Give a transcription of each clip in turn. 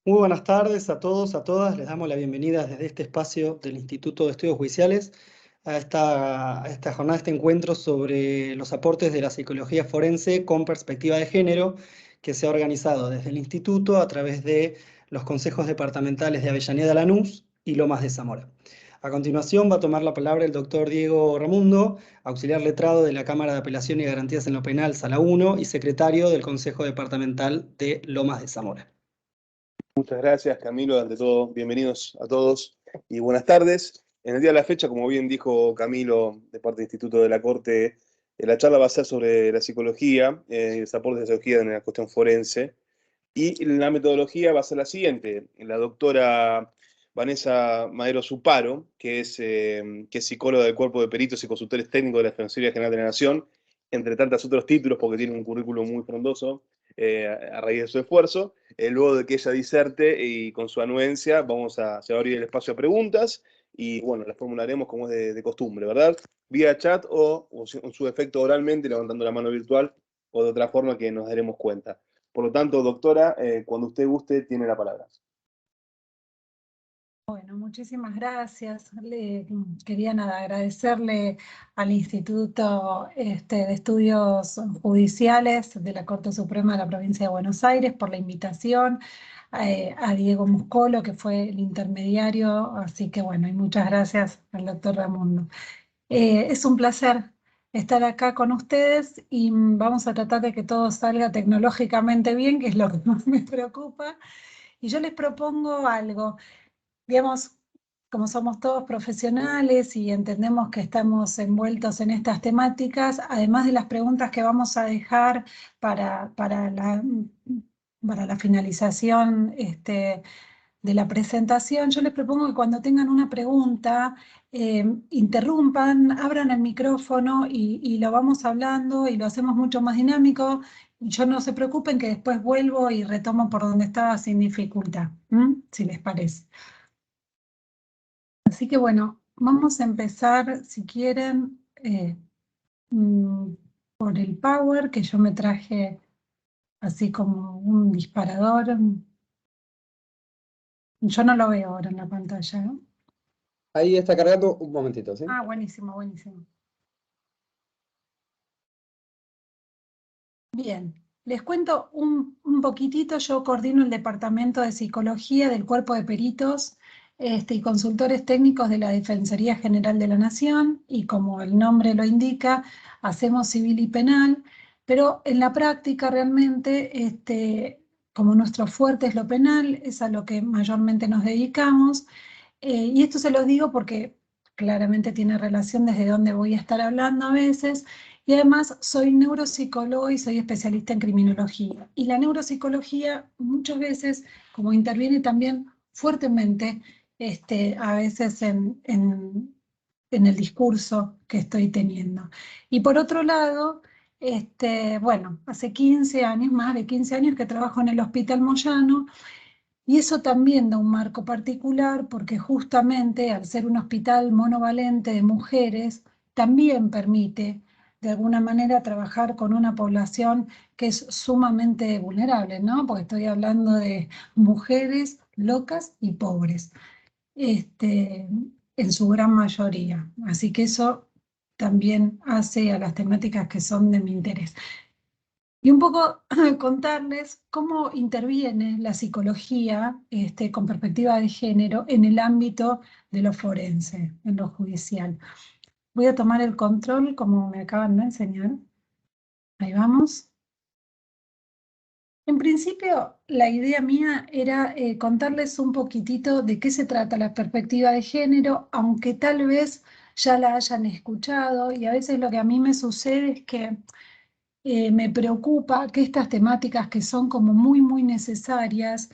Muy buenas tardes a todos, a todas. Les damos la bienvenida desde este espacio del Instituto de Estudios Judiciales a esta jornada, a este encuentro sobre los aportes de la psicología forense con perspectiva de género que se ha organizado desde el Instituto a través de los consejos departamentales de Avellaneda, Lanús y Lomas de Zamora. A continuación va a tomar la palabra el doctor Diego Ramundo, auxiliar letrado de la Cámara de Apelación y Garantías en lo Penal, Sala 1, y secretario del Consejo Departamental de Lomas de Zamora. Muchas gracias, Camilo. Ante todo, bienvenidos a todos y buenas tardes. En el día de la fecha, como bien dijo Camilo, de parte del Instituto de la Corte, la charla va a ser sobre la psicología, los aportes de psicología en la cuestión forense. Y la metodología va a ser la siguiente. La doctora Vanessa Madero Zuparo, que es psicóloga del Cuerpo de Peritos y Consultores Técnicos de la Defensoría General de la Nación, entre tantos otros títulos, porque tiene un currículum muy frondoso a raíz de su esfuerzo. Luego de que ella diserte y con su anuencia, se va a abrir el espacio a preguntas y bueno, las formularemos como es de costumbre, ¿verdad? Vía chat o en su efecto oralmente, levantando la mano virtual o de otra forma que nos daremos cuenta. Por lo tanto, doctora, cuando usted guste, tiene la palabra. Bueno, muchísimas gracias. Quería agradecerle al Instituto de Estudios Judiciales de la Corte Suprema de la Provincia de Buenos Aires por la invitación, a Diego Muscolo, que fue el intermediario, así que bueno, y muchas gracias al doctor Ramundo. Es un placer estar acá con ustedes y vamos a tratar de que todo salga tecnológicamente bien, que es lo que más me preocupa. Y yo les propongo algo. Digamos, como somos todos profesionales y entendemos que estamos envueltos en estas temáticas, además de las preguntas que vamos a dejar para la finalización de la presentación, yo les propongo que cuando tengan una pregunta, interrumpan, abran el micrófono y lo vamos hablando y lo hacemos mucho más dinámico. Yo no se preocupen que después vuelvo y retomo por donde estaba sin dificultad, si les parece. Así que bueno, vamos a empezar, si quieren, por el Power, que yo me traje así como un disparador. Yo no lo veo ahora en la pantalla, ¿no? Ahí está cargando un momentito, ¿sí? Ah, buenísimo, buenísimo. Bien, les cuento un poquitito. Yo coordino el Departamento de Psicología del Cuerpo de Peritos y Consultores Técnicos de la Defensoría General de la Nación, y como el nombre lo indica, hacemos civil y penal, pero en la práctica realmente, como nuestro fuerte es lo penal, es a lo que mayormente nos dedicamos. Y esto se los digo porque claramente tiene relación desde donde voy a estar hablando a veces. Y además soy neuropsicólogo y soy especialista en criminología. Y la neuropsicología muchas veces, como interviene también fuertemente, a veces en el discurso que estoy teniendo. Y por otro lado, bueno, hace 15 años, más de 15 años que trabajo en el Hospital Moyano. Y eso también da un marco particular porque justamente al ser un hospital monovalente de mujeres, también permite de alguna manera trabajar con una población que es sumamente vulnerable, ¿no? Porque estoy hablando de mujeres locas y pobres, en su gran mayoría. Así que eso también hace a las temáticas que son de mi interés. Y un poco contarles cómo interviene la psicología con perspectiva de género en el ámbito de lo forense, en lo judicial. Voy a tomar el control como me acaban de enseñar. Ahí vamos. En principio, la idea mía era contarles un poquitito de qué se trata la perspectiva de género, aunque tal vez ya la hayan escuchado, y a veces lo que a mí me sucede es que me preocupa que estas temáticas que son como muy, muy necesarias,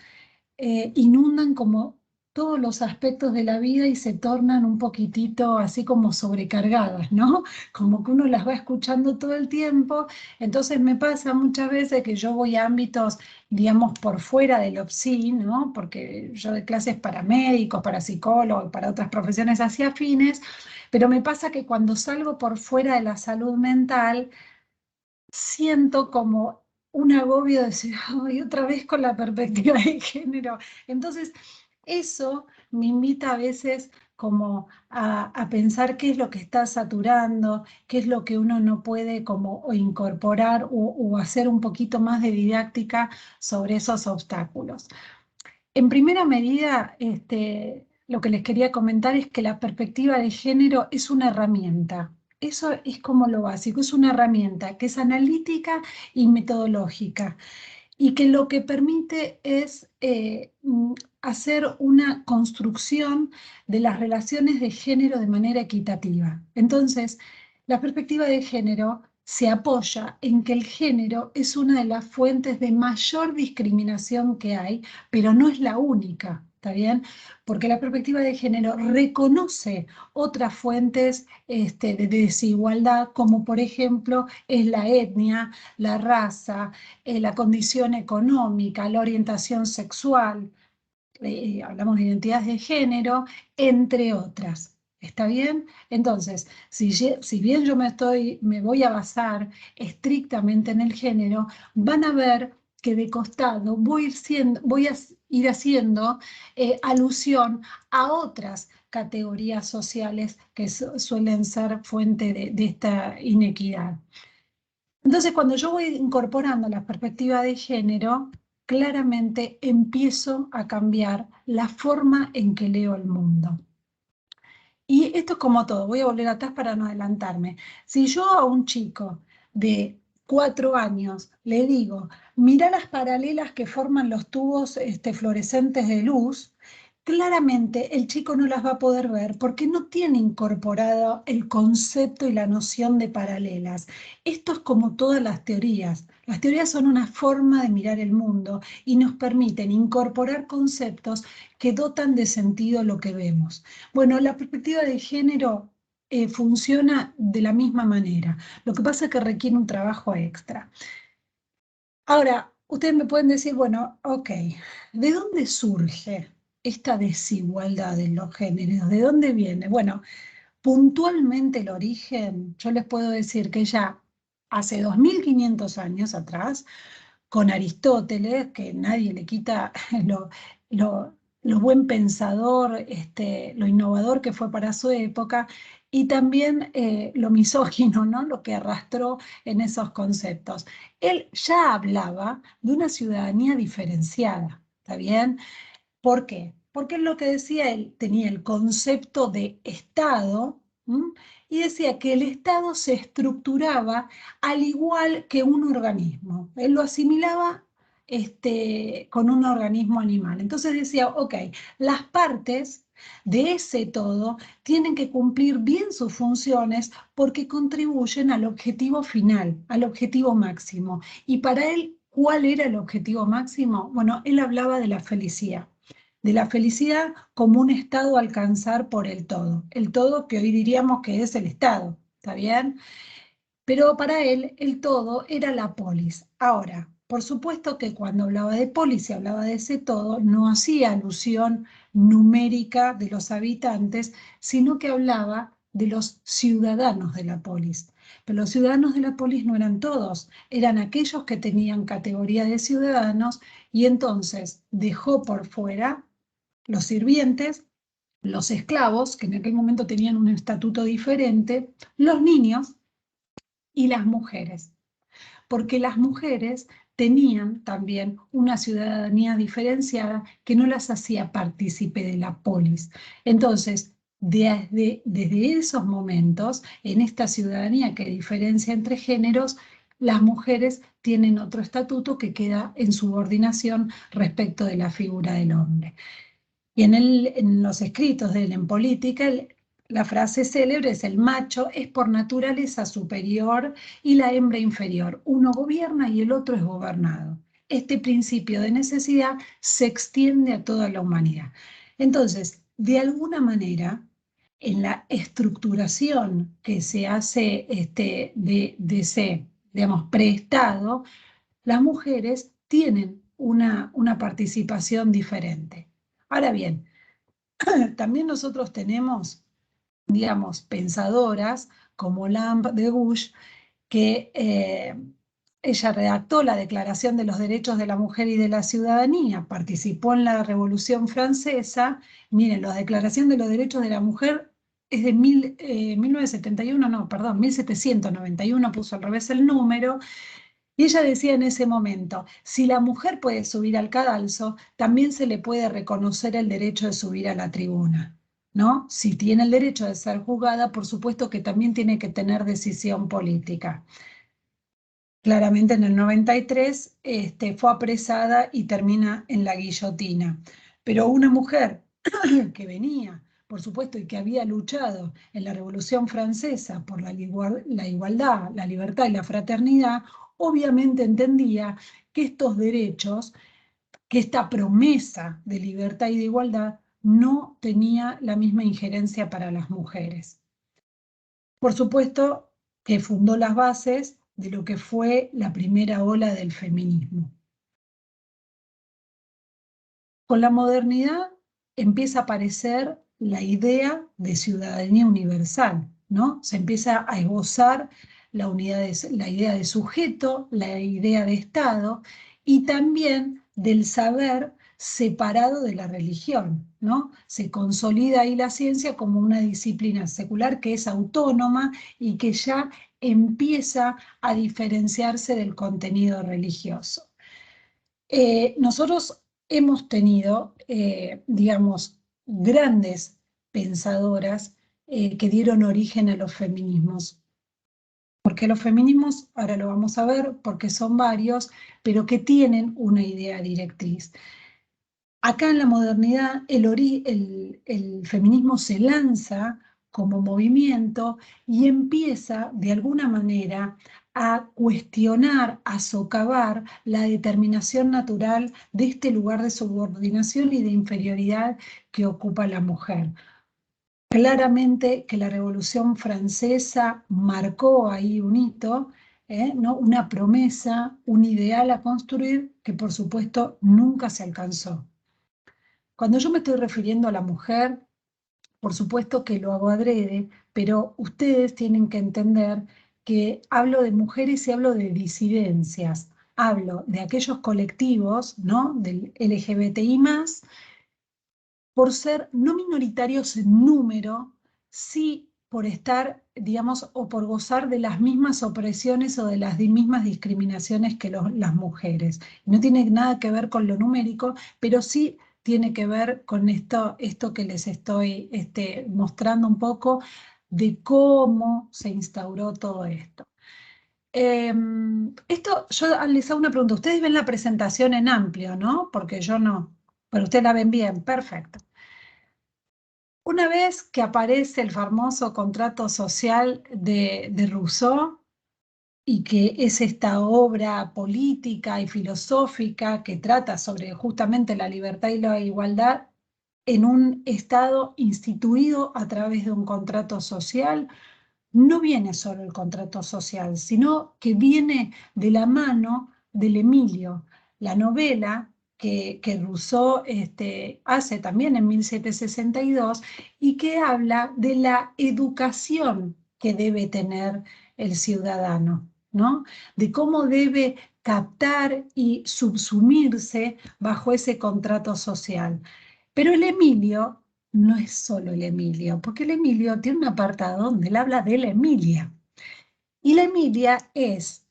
inundan como todos los aspectos de la vida y se tornan un poquitito así como sobrecargadas, ¿no? Como que uno las va escuchando todo el tiempo. Entonces me pasa muchas veces que yo voy a ámbitos, digamos, por fuera del OPSI, ¿no? Porque yo doy clases para médicos, para psicólogos, para otras profesiones así afines, pero me pasa que cuando salgo por fuera de la salud mental, siento como un agobio de decir, ay, otra vez con la perspectiva de género. Entonces, eso me invita a veces como a pensar qué es lo que está saturando, qué es lo que uno no puede como o incorporar o hacer un poquito más de didáctica sobre esos obstáculos. En primera medida, lo que les quería comentar es que la perspectiva de género es una herramienta. Eso es como lo básico, es una herramienta que es analítica y metodológica y que lo que permite es hacer una construcción de las relaciones de género de manera equitativa. Entonces, la perspectiva de género se apoya en que el género es una de las fuentes de mayor discriminación que hay, pero no es la única, ¿está bien? Porque la perspectiva de género reconoce otras fuentes de desigualdad, como por ejemplo es la etnia, la raza, la condición económica, la orientación sexual, hablamos de identidades de género, entre otras. ¿Está bien? Entonces, si bien yo me voy a basar estrictamente en el género, van a ver que de costado voy a ir haciendo alusión a otras categorías sociales que suelen ser fuente de esta inequidad. Entonces, cuando yo voy incorporando la perspectiva de género, claramente empiezo a cambiar la forma en que leo el mundo. Y esto es como todo, voy a volver atrás para no adelantarme. Si yo a un chico de 4 años le digo, mira las paralelas que forman los tubos fluorescentes de luz, claramente el chico no las va a poder ver porque no tiene incorporado el concepto y la noción de paralelas. Esto es como todas las teorías. Las teorías son una forma de mirar el mundo y nos permiten incorporar conceptos que dotan de sentido lo que vemos. Bueno, la perspectiva de género funciona de la misma manera. Lo que pasa es que requiere un trabajo extra. Ahora, ustedes me pueden decir, bueno, ok, ¿de dónde surge esta desigualdad en los géneros? ¿De dónde viene? Bueno, puntualmente el origen, yo les puedo decir que ya hace 2500 años atrás, con Aristóteles, que nadie le quita lo buen pensador, lo innovador que fue para su época, y también lo misógino, ¿no? Lo que arrastró en esos conceptos. Él ya hablaba de una ciudadanía diferenciada, ¿está bien? ¿Por qué? Porque él lo que decía, él tenía el concepto de Estado, ¿m? Y decía que el Estado se estructuraba al igual que un organismo. Él lo asimilaba con un organismo animal. Entonces decía, ok, las partes de ese todo tienen que cumplir bien sus funciones porque contribuyen al objetivo final, al objetivo máximo. Y para él, ¿cuál era el objetivo máximo? Bueno, él hablaba de la felicidad como un estado a alcanzar por el todo que hoy diríamos que es el Estado, ¿está bien? Pero para él el todo era la polis. Ahora, por supuesto que cuando hablaba de polis y hablaba de ese todo, no hacía alusión numérica de los habitantes, sino que hablaba de los ciudadanos de la polis. Pero los ciudadanos de la polis no eran todos, eran aquellos que tenían categoría de ciudadanos y entonces dejó por fuera los sirvientes, los esclavos, que en aquel momento tenían un estatuto diferente, los niños y las mujeres, porque las mujeres tenían también una ciudadanía diferenciada que no las hacía partícipe de la polis. Entonces, desde esos momentos, en esta ciudadanía que diferencia entre géneros, las mujeres tienen otro estatuto que queda en subordinación respecto de la figura del hombre. Y en los escritos de él en política, la frase célebre es: el macho es por naturaleza superior y la hembra inferior. Uno gobierna y el otro es gobernado. Este principio de necesidad se extiende a toda la humanidad. Entonces, de alguna manera, en la estructuración que se hace de ese, digamos, preestado, las mujeres tienen una participación diferente. Ahora bien, también nosotros tenemos, digamos, pensadoras como Lamb de Bush, que ella redactó la Declaración de los Derechos de la Mujer y de la Ciudadanía, participó en la Revolución Francesa. Miren, la Declaración de los Derechos de la Mujer es de 1971, no, perdón, 1791, puso al revés el número, y ella decía en ese momento, si la mujer puede subir al cadalso, también se le puede reconocer el derecho de subir a la tribuna, ¿no? Si tiene el derecho de ser juzgada, por supuesto que también tiene que tener decisión política. Claramente en el 93 fue apresada y termina en la guillotina. Pero una mujer que venía, por supuesto, y que había luchado en la Revolución Francesa por la igualdad, la libertad y la fraternidad, obviamente entendía que estos derechos, que esta promesa de libertad y de igualdad no tenía la misma injerencia para las mujeres. Por supuesto que fundó las bases de lo que fue la primera ola del feminismo. Con la modernidad empieza a aparecer la idea de ciudadanía universal, ¿no? Se empieza a esbozar la idea de sujeto, la idea de Estado y también del saber separado de la religión, ¿no? Se consolida ahí la ciencia como una disciplina secular que es autónoma y que ya empieza a diferenciarse del contenido religioso. Nosotros hemos tenido, digamos, grandes pensadoras que dieron origen a los feminismos. Porque los feminismos, ahora lo vamos a ver, porque son varios, pero que tienen una idea directriz. Acá en la modernidad el feminismo se lanza como movimiento y empieza de alguna manera a cuestionar, a socavar la determinación natural de este lugar de subordinación y de inferioridad que ocupa la mujer. Claramente que la Revolución Francesa marcó ahí un hito, ¿no? Una promesa, un ideal a construir que por supuesto nunca se alcanzó. Cuando yo me estoy refiriendo a la mujer, por supuesto que lo hago adrede, pero ustedes tienen que entender que hablo de mujeres y hablo de disidencias. Hablo de aquellos colectivos, ¿no? Del LGBTI+, por ser no minoritarios en número, sí por estar, digamos, o por gozar de las mismas opresiones o de las mismas discriminaciones que las mujeres. No tiene nada que ver con lo numérico, pero sí tiene que ver con esto que les estoy mostrando un poco de cómo se instauró todo esto. Yo les hago una pregunta. Ustedes ven la presentación en amplio, ¿no? Porque yo no, pero ustedes la ven bien, perfecto. Una vez que aparece el famoso contrato social de Rousseau, y que es esta obra política y filosófica que trata sobre justamente la libertad y la igualdad en un Estado instituido a través de un contrato social, no viene solo el contrato social, sino que viene de la mano del Emilio, la novela que Rousseau hace también en 1762 y que habla de la educación que debe tener el ciudadano, ¿no? De cómo debe captar y subsumirse bajo ese contrato social. Pero el Emilio no es solo el Emilio, porque el Emilio tiene un apartado donde él habla de la Emilia. Y la Emilia es,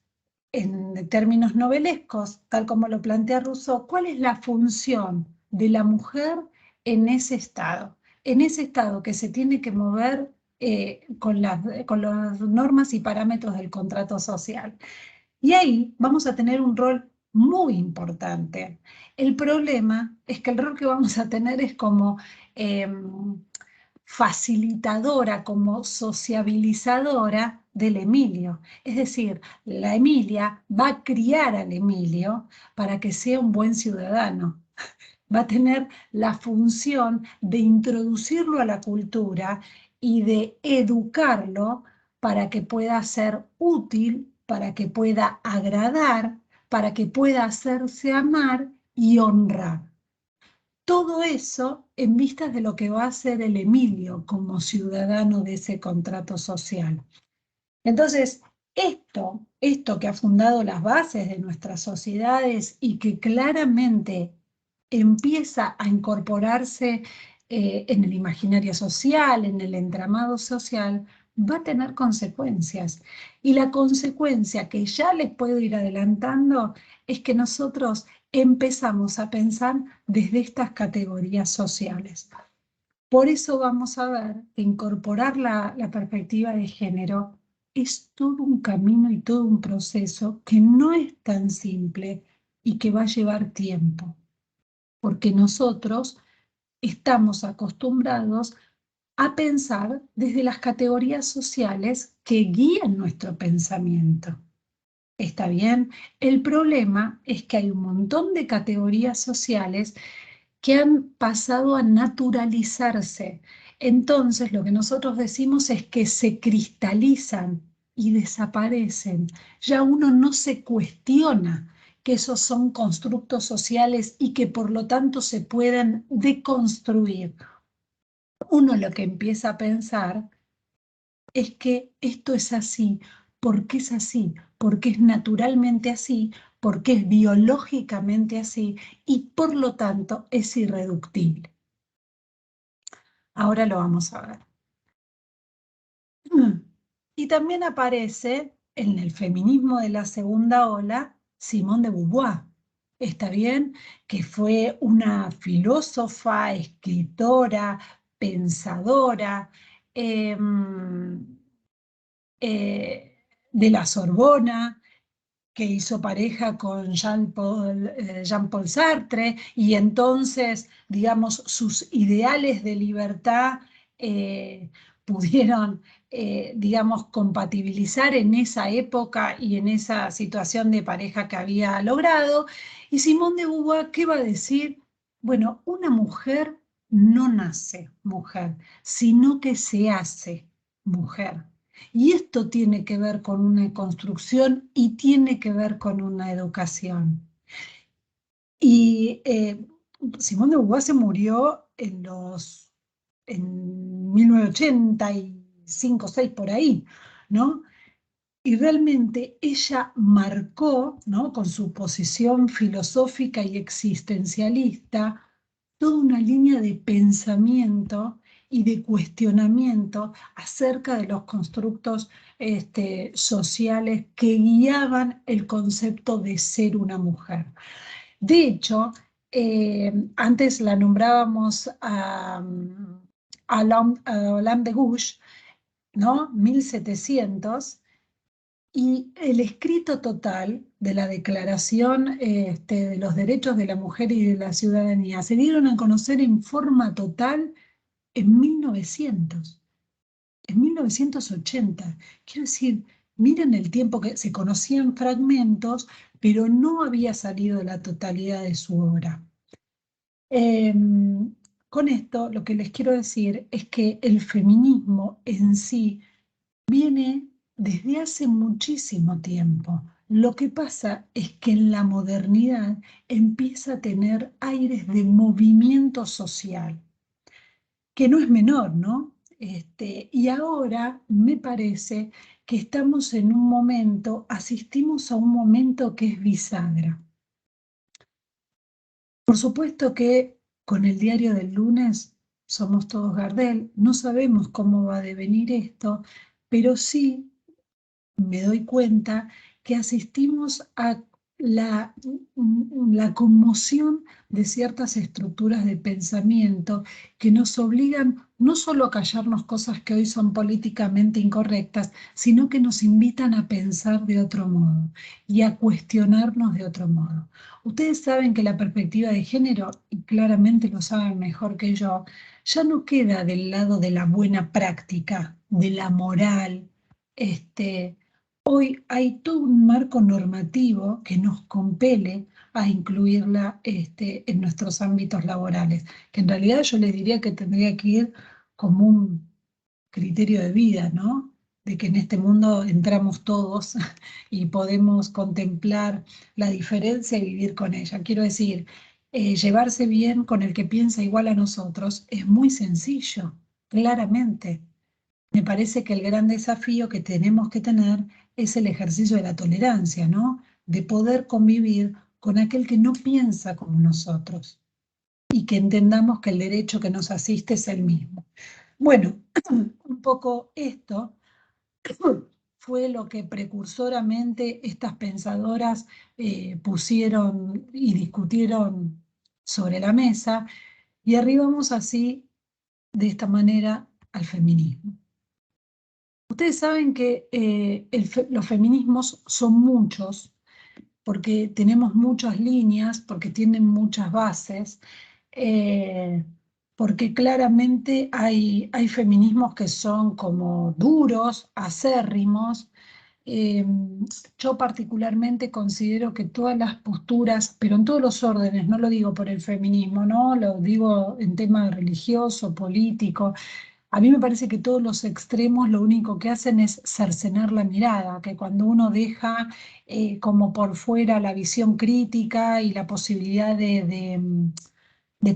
en términos novelescos, tal como lo plantea Rousseau, ¿cuál es la función de la mujer en ese estado? En ese estado que se tiene que mover con las normas y parámetros del contrato social. Y ahí vamos a tener un rol muy importante. El problema es que el rol que vamos a tener es como facilitadora, como sociabilizadora del Emilio. Es decir, la Emilia va a criar al Emilio para que sea un buen ciudadano. Va a tener la función de introducirlo a la cultura y de educarlo para que pueda ser útil, para que pueda agradar, para que pueda hacerse amar y honrar. Todo eso en vistas de lo que va a ser el Emilio como ciudadano de ese contrato social. Entonces, Esto que ha fundado las bases de nuestras sociedades y que claramente empieza a incorporarse en el imaginario social, en el entramado social, va a tener consecuencias. Y la consecuencia que ya les puedo ir adelantando es que nosotros empezamos a pensar desde estas categorías sociales. Por eso vamos a ver que incorporar la perspectiva de género es todo un camino y todo un proceso que no es tan simple y que va a llevar tiempo, porque nosotros estamos acostumbrados a pensar desde las categorías sociales que guían nuestro pensamiento. ¿Está bien? El problema es que hay un montón de categorías sociales que han pasado a naturalizarse. Entonces, lo que nosotros decimos es que se cristalizan y desaparecen. Ya uno no se cuestiona que esos son constructos sociales y que por lo tanto se pueden deconstruir. Uno lo que empieza a pensar es que esto es así. ¿Por qué es así? Porque es naturalmente así, porque es biológicamente así y por lo tanto es irreductible. Ahora lo vamos a ver. Y también aparece en el feminismo de la segunda ola Simone de Beauvoir, ¿está bien? Que fue una filósofa, escritora, pensadora, eh, de la Sorbona, que hizo pareja con Jean-Paul Sartre, y entonces, digamos, sus ideales de libertad pudieron, digamos, compatibilizar en esa época y en esa situación de pareja que había logrado. Y Simone de Beauvoir, ¿qué va a decir? Bueno, una mujer no nace mujer, sino que se hace mujer. Y esto tiene que ver con una construcción y tiene que ver con una educación. Y Simone de Beauvoir se murió en 1985, 6 por ahí, ¿no? Y realmente ella marcó, ¿no?, con su posición filosófica y existencialista, toda una línea de pensamiento y de cuestionamiento acerca de los constructos sociales que guiaban el concepto de ser una mujer. De hecho, antes la nombrábamos a Olympe de Gouges, ¿no? 1700, y el escrito total de la Declaración de los Derechos de la Mujer y de la Ciudadanía se dieron a conocer en forma total en 1900, en 1980. Quiero decir, miren el tiempo que se conocían fragmentos, pero no había salido la totalidad de su obra. Con esto lo que les quiero decir es que el feminismo en sí viene desde hace muchísimo tiempo. Lo que pasa es que en la modernidad empieza a tener aires de movimiento social, que no es menor, ¿no? Y ahora me parece que estamos en un momento, asistimos a un momento que es bisagra. Por supuesto que con el diario del lunes somos todos Gardel, no sabemos cómo va a devenir esto, pero sí me doy cuenta que asistimos a la conmoción de ciertas estructuras de pensamiento que nos obligan no solo a callarnos cosas que hoy son políticamente incorrectas, sino que nos invitan a pensar de otro modo y a cuestionarnos de otro modo. Ustedes saben que la perspectiva de género, y claramente lo saben mejor que yo, ya no queda del lado de la buena práctica, de la moral. Hoy hay todo un marco normativo que nos compele a incluirla en nuestros ámbitos laborales, que en realidad yo les diría que tendría que ir como un criterio de vida, ¿no? De que en este mundo entramos todos y podemos contemplar la diferencia y vivir con ella. Quiero decir, llevarse bien con el que piensa igual a nosotros es muy sencillo, claramente. me parece que el gran desafío que tenemos que tener es el ejercicio de la tolerancia, ¿no? De poder convivir con aquel que no piensa como nosotros y que entendamos que el derecho que nos asiste es el mismo. Bueno, un poco esto fue lo que precursoramente estas pensadoras pusieron y discutieron sobre la mesa, y arribamos así, de esta manera, al feminismo. Ustedes saben que los feminismos son muchos, porque tenemos muchas líneas, porque tienen muchas bases, eh, porque claramente hay feminismos que son como duros, acérrimos. Eh, yo particularmente considero que todas las posturas, pero en todos los órdenes, no lo digo por el feminismo, ¿no? Lo digo en tema religioso, político. A mí me parece que todos los extremos lo único que hacen es cercenar la mirada, que cuando uno deja como por fuera la visión crítica y la posibilidad de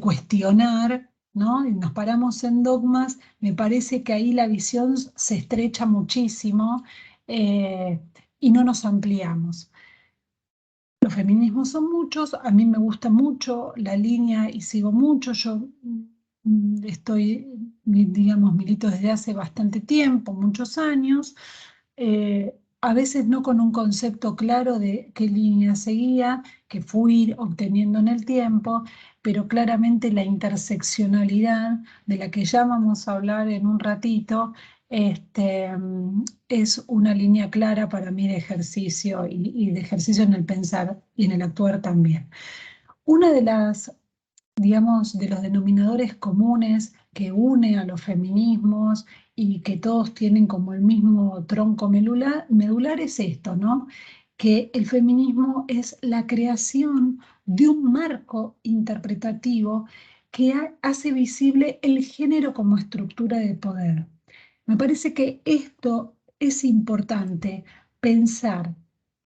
cuestionar, ¿no? Y nos paramos en dogmas, me parece que ahí la visión se estrecha muchísimo eh, y no nos ampliamos. Los feminismos son muchos, a mí me gusta mucho la línea y sigo mucho, yo estoy, digamos, milito desde hace bastante tiempo, muchos años, a veces no con un concepto claro de qué línea seguía, que fui obteniendo en el tiempo, pero claramente la interseccionalidad de la que ya vamos a hablar en un ratito, es una línea clara para mí de ejercicio y de ejercicio en el pensar y en el actuar también. Una de las, digamos, de los denominadores comunes que une a los feminismos y que todos tienen como el mismo tronco medular es esto, ¿no? Que el feminismo es la creación de un marco interpretativo que hace visible el género como estructura de poder. Me parece que esto es importante, pensar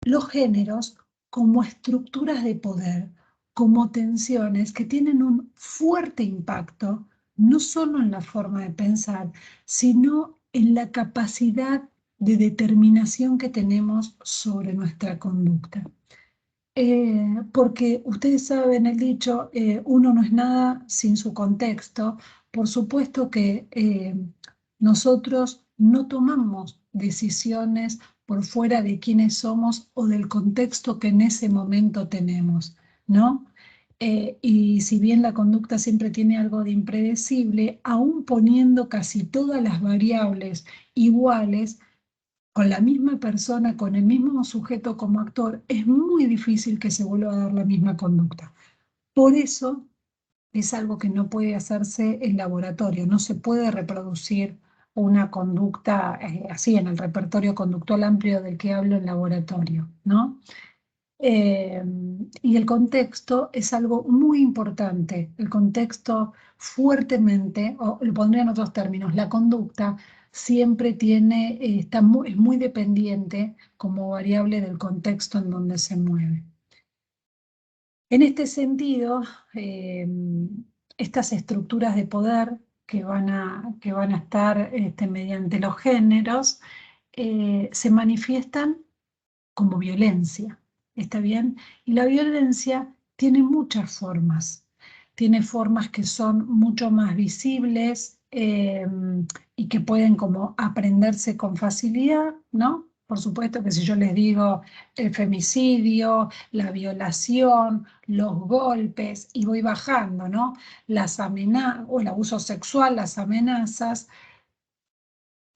los géneros como estructuras de poder, como tensiones que tienen un fuerte impacto, no solo en la forma de pensar, sino en la capacidad de determinación que tenemos sobre nuestra conducta. Porque ustedes saben el dicho, uno no es nada sin su contexto. Por supuesto que nosotros no tomamos decisiones por fuera de quiénes somos o del contexto que en ese momento tenemos, ¿no? Y si bien la conducta siempre tiene algo de impredecible, aún poniendo casi todas las variables iguales, con la misma persona, con el mismo sujeto como actor, es muy difícil que se vuelva a dar la misma conducta. Por eso es algo que no puede hacerse en laboratorio, no se puede reproducir una conducta así en el repertorio conductual amplio del que hablo en laboratorio, ¿no? Eh, y el contexto es algo muy importante. El contexto fuertemente, o lo pondría en otros términos, la conducta siempre tiene, es muy dependiente como variable del contexto en donde se mueve. En este sentido, estas estructuras de poder que van a estar mediante los géneros se manifiestan como violencia, ¿está bien? Y la violencia tiene muchas formas. Tiene formas que son mucho más visibles y que pueden como aprenderse con facilidad, ¿no? Por supuesto que si yo les digo el femicidio, la violación, los golpes, y voy bajando, ¿no? Las amenazas, o el abuso sexual, las amenazas,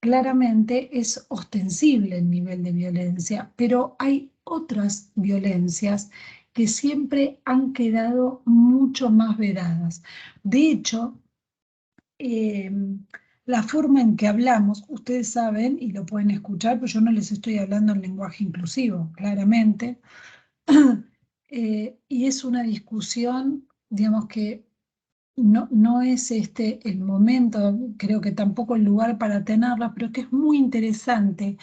claramente es ostensible el nivel de violencia, pero hay otras violencias que siempre han quedado mucho más vedadas. De hecho, eh, la forma en que hablamos, ustedes saben y lo pueden escuchar, pero yo no les estoy hablando en lenguaje inclusivo, claramente, y es una discusión, digamos que no es este el momento, creo que tampoco el lugar para tenerla, pero que es muy interesante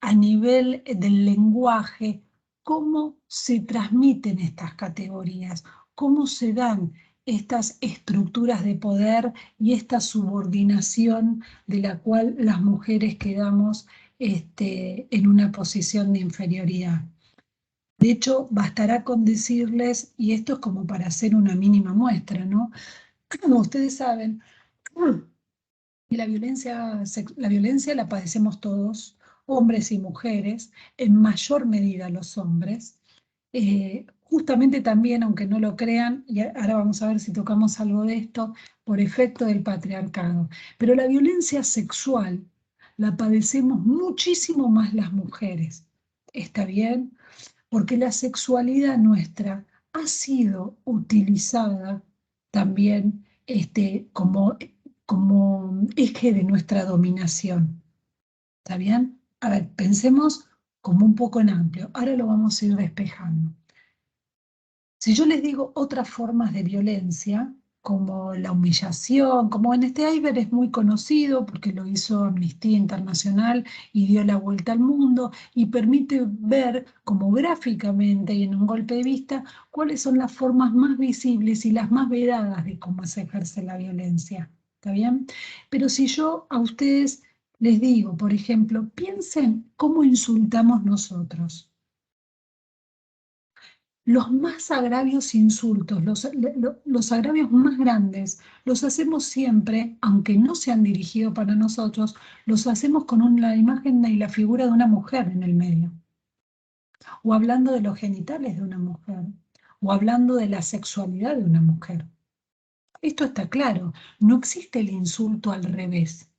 a nivel del lenguaje, cómo se transmiten estas categorías, cómo se dan estas estructuras de poder y esta subordinación de la cual las mujeres quedamos en una posición de inferioridad. De hecho, bastará con decirles, y esto es como para hacer una mínima muestra, ¿no? Como ustedes saben, la violencia la padecemos todos, hombres y mujeres, en mayor medida los hombres. Justamente también, aunque no lo crean, y ahora vamos a ver si tocamos algo de esto, por efecto del patriarcado. Pero la violencia sexual la padecemos muchísimo más las mujeres. ¿Está bien? Porque la sexualidad nuestra ha sido utilizada también como eje de nuestra dominación. ¿Está bien? A ver, pensemos como un poco en amplio. Ahora lo vamos a ir despejando. Si yo les digo otras formas de violencia, como la humillación, como en este iceberg es muy conocido porque lo hizo Amnistía Internacional y dio la vuelta al mundo y permite ver como gráficamente y en un golpe de vista cuáles son las formas más visibles y las más vedadas de cómo se ejerce la violencia. ¿Está bien? Pero si yo a ustedes les digo, por ejemplo, piensen cómo insultamos nosotros. Los más agravios insultos, los agravios más grandes, los hacemos siempre, aunque no se han dirigido para nosotros, los hacemos con la imagen y la figura de una mujer en el medio. O hablando de los genitales de una mujer, o hablando de la sexualidad de una mujer. Esto está claro, no existe el insulto al revés.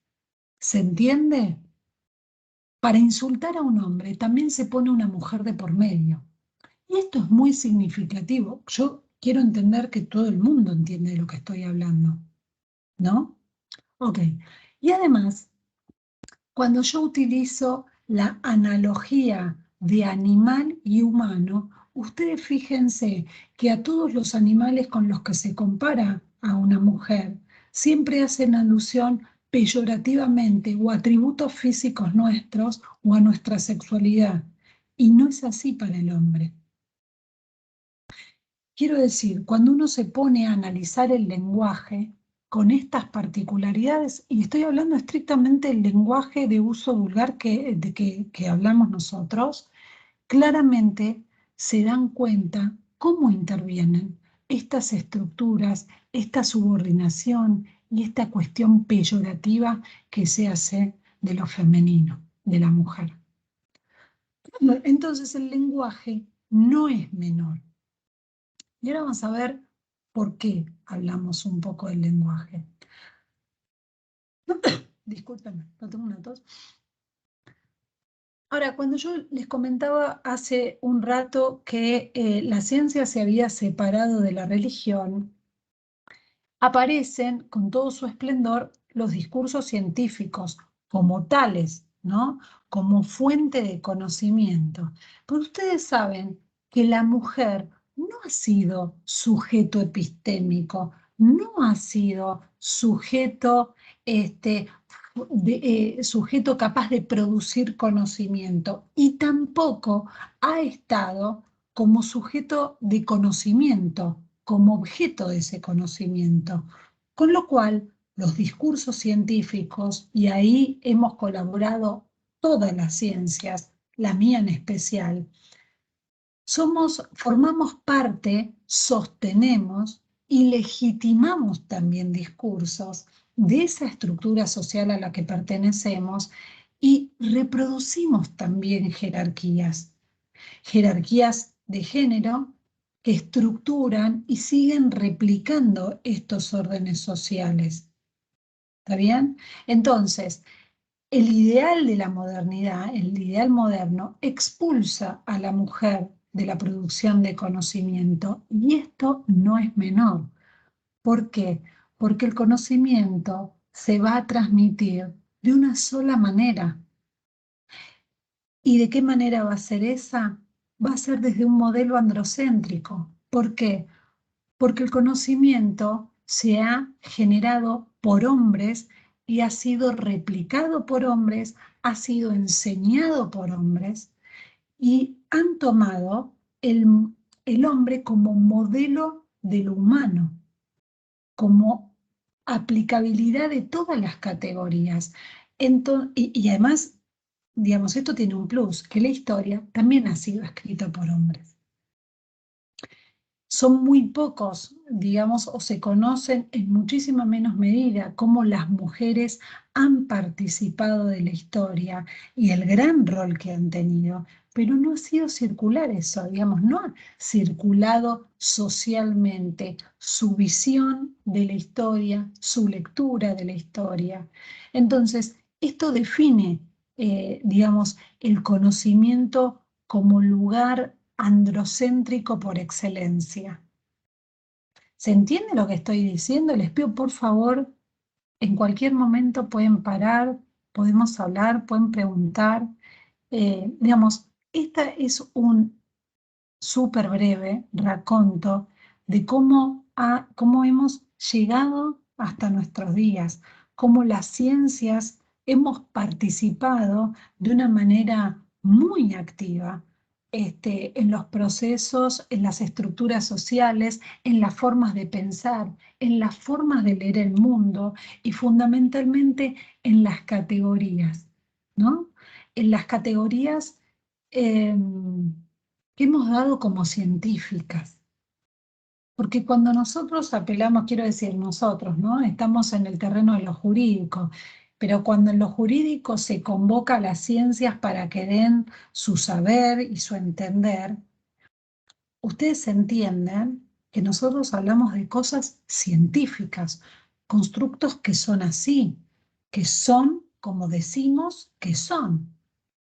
¿Se entiende? Para insultar a un hombre también se pone una mujer de por medio. Y esto es muy significativo. Yo quiero entender que todo el mundo entiende de lo que estoy hablando, ¿no? Ok. Y además, cuando yo utilizo la analogía de animal y humano, ustedes fíjense que a todos los animales con los que se compara a una mujer, siempre hacen alusión peyorativamente o a atributos físicos nuestros o a nuestra sexualidad. Y no es así para el hombre. Quiero decir, cuando uno se pone a analizar el lenguaje con estas particularidades, y estoy hablando estrictamente del lenguaje de uso vulgar que hablamos nosotros, claramente se dan cuenta cómo intervienen estas estructuras, esta subordinación y esta cuestión peyorativa que se hace de lo femenino, de la mujer. Entonces el lenguaje no es menor. Y ahora vamos a ver por qué hablamos un poco del lenguaje. Discúlpenme, no tengo una tos. Ahora, cuando yo les comentaba hace un rato que la ciencia se había separado de la religión, aparecen con todo su esplendor los discursos científicos como tales, ¿no? Como fuente de conocimiento. Pero ustedes saben que la mujer no ha sido sujeto epistémico, no ha sido sujeto, sujeto capaz de producir conocimiento y tampoco ha estado como sujeto de conocimiento, como objeto de ese conocimiento. Con lo cual, los discursos científicos, y ahí hemos colaborado todas las ciencias, la mía en especial, formamos parte, sostenemos y legitimamos también discursos de esa estructura social a la que pertenecemos y reproducimos también jerarquías de género que estructuran y siguen replicando estos órdenes sociales. ¿Está bien? Entonces, el ideal de la modernidad, el ideal moderno, expulsa a la mujer de la producción de conocimiento y esto no es menor. ¿Por qué? Porque el conocimiento se va a transmitir de una sola manera. ¿Y de qué manera va a ser esa? Va a ser desde un modelo androcéntrico. ¿Por qué? Porque el conocimiento se ha generado por hombres y ha sido replicado por hombres, ha sido enseñado por hombres y han tomado el hombre como modelo de lo humano. como aplicabilidad de todas las categorías. Y además, digamos, esto tiene un plus, que la historia también ha sido escrita por hombres. Son muy pocos, digamos, o se conocen en muchísima menos medida cómo las mujeres han participado de la historia y el gran rol que han tenido, pero no ha sido circular eso, digamos, no ha circulado socialmente su visión de la historia, su lectura de la historia. Entonces, esto define, digamos, el conocimiento como lugar androcéntrico por excelencia. ¿Se entiende lo que estoy diciendo? Les pido por favor, en cualquier momento pueden parar, podemos hablar, pueden preguntar. Digamos, esta es un súper breve raconto de cómo hemos llegado hasta nuestros días, cómo las ciencias hemos participado de una manera muy activa en los procesos, en las estructuras sociales, en las formas de pensar, en las formas de leer el mundo y fundamentalmente en las categorías, ¿no? En las categorías que hemos dado como científicas. Porque cuando nosotros apelamos, quiero decir nosotros, ¿no? Estamos en el terreno de lo jurídico, pero cuando en lo jurídico se convoca a las ciencias para que den su saber y su entender, ustedes entienden que nosotros hablamos de cosas científicas, constructos que son así, que son como decimos que son.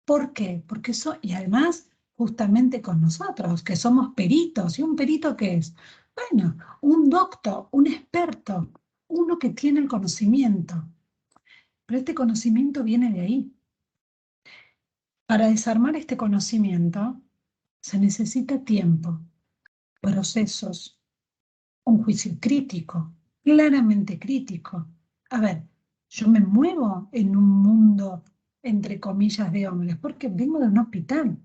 ¿Por qué? Porque y además justamente con nosotros, que somos peritos. ¿Y un perito qué es? Bueno, un doctor, un experto, uno que tiene el conocimiento. Pero este conocimiento viene de ahí. Para desarmar este conocimiento se necesita tiempo, procesos, un juicio crítico, claramente crítico. A ver, yo me muevo en un mundo, entre comillas, de hombres, porque vengo de un hospital.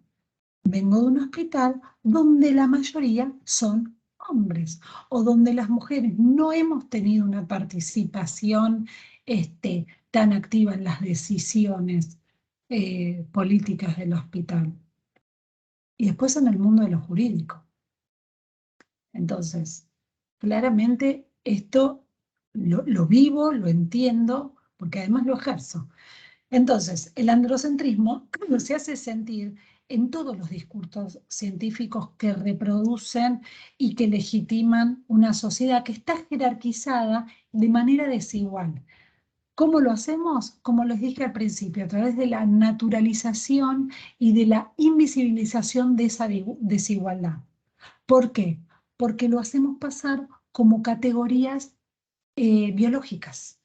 Vengo de un hospital donde la mayoría son hombres o donde las mujeres no hemos tenido una participación tan activa en las decisiones políticas del hospital. Y después en el mundo de lo jurídico. Entonces, claramente esto lo vivo, lo entiendo, porque además lo ejerzo. Entonces, el androcentrismo se hace sentir en todos los discursos científicos que reproducen y que legitiman una sociedad que está jerarquizada de manera desigual. ¿Cómo lo hacemos? Como les dije al principio, a través de la naturalización y de la invisibilización de esa desigualdad. ¿Por qué? Porque lo hacemos pasar como categorías biológicas.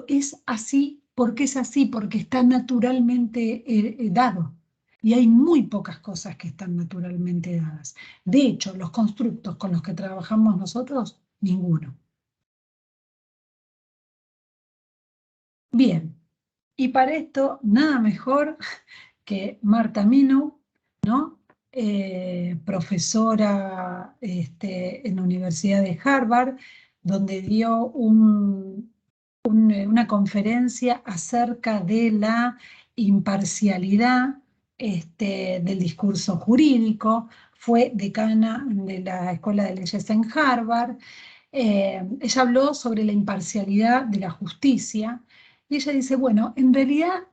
Es así porque es así, porque está naturalmente dado. Y hay muy pocas cosas que están naturalmente dadas. De hecho, los constructos con los que trabajamos nosotros, ninguno. Bien, y para esto, nada mejor que Marta Minow, ¿no? Profesora en la Universidad de Harvard, donde dio una conferencia acerca de la imparcialidad del discurso jurídico, fue decana de la Escuela de Leyes en Harvard. Ella habló sobre la imparcialidad de la justicia y ella dice, bueno, en realidad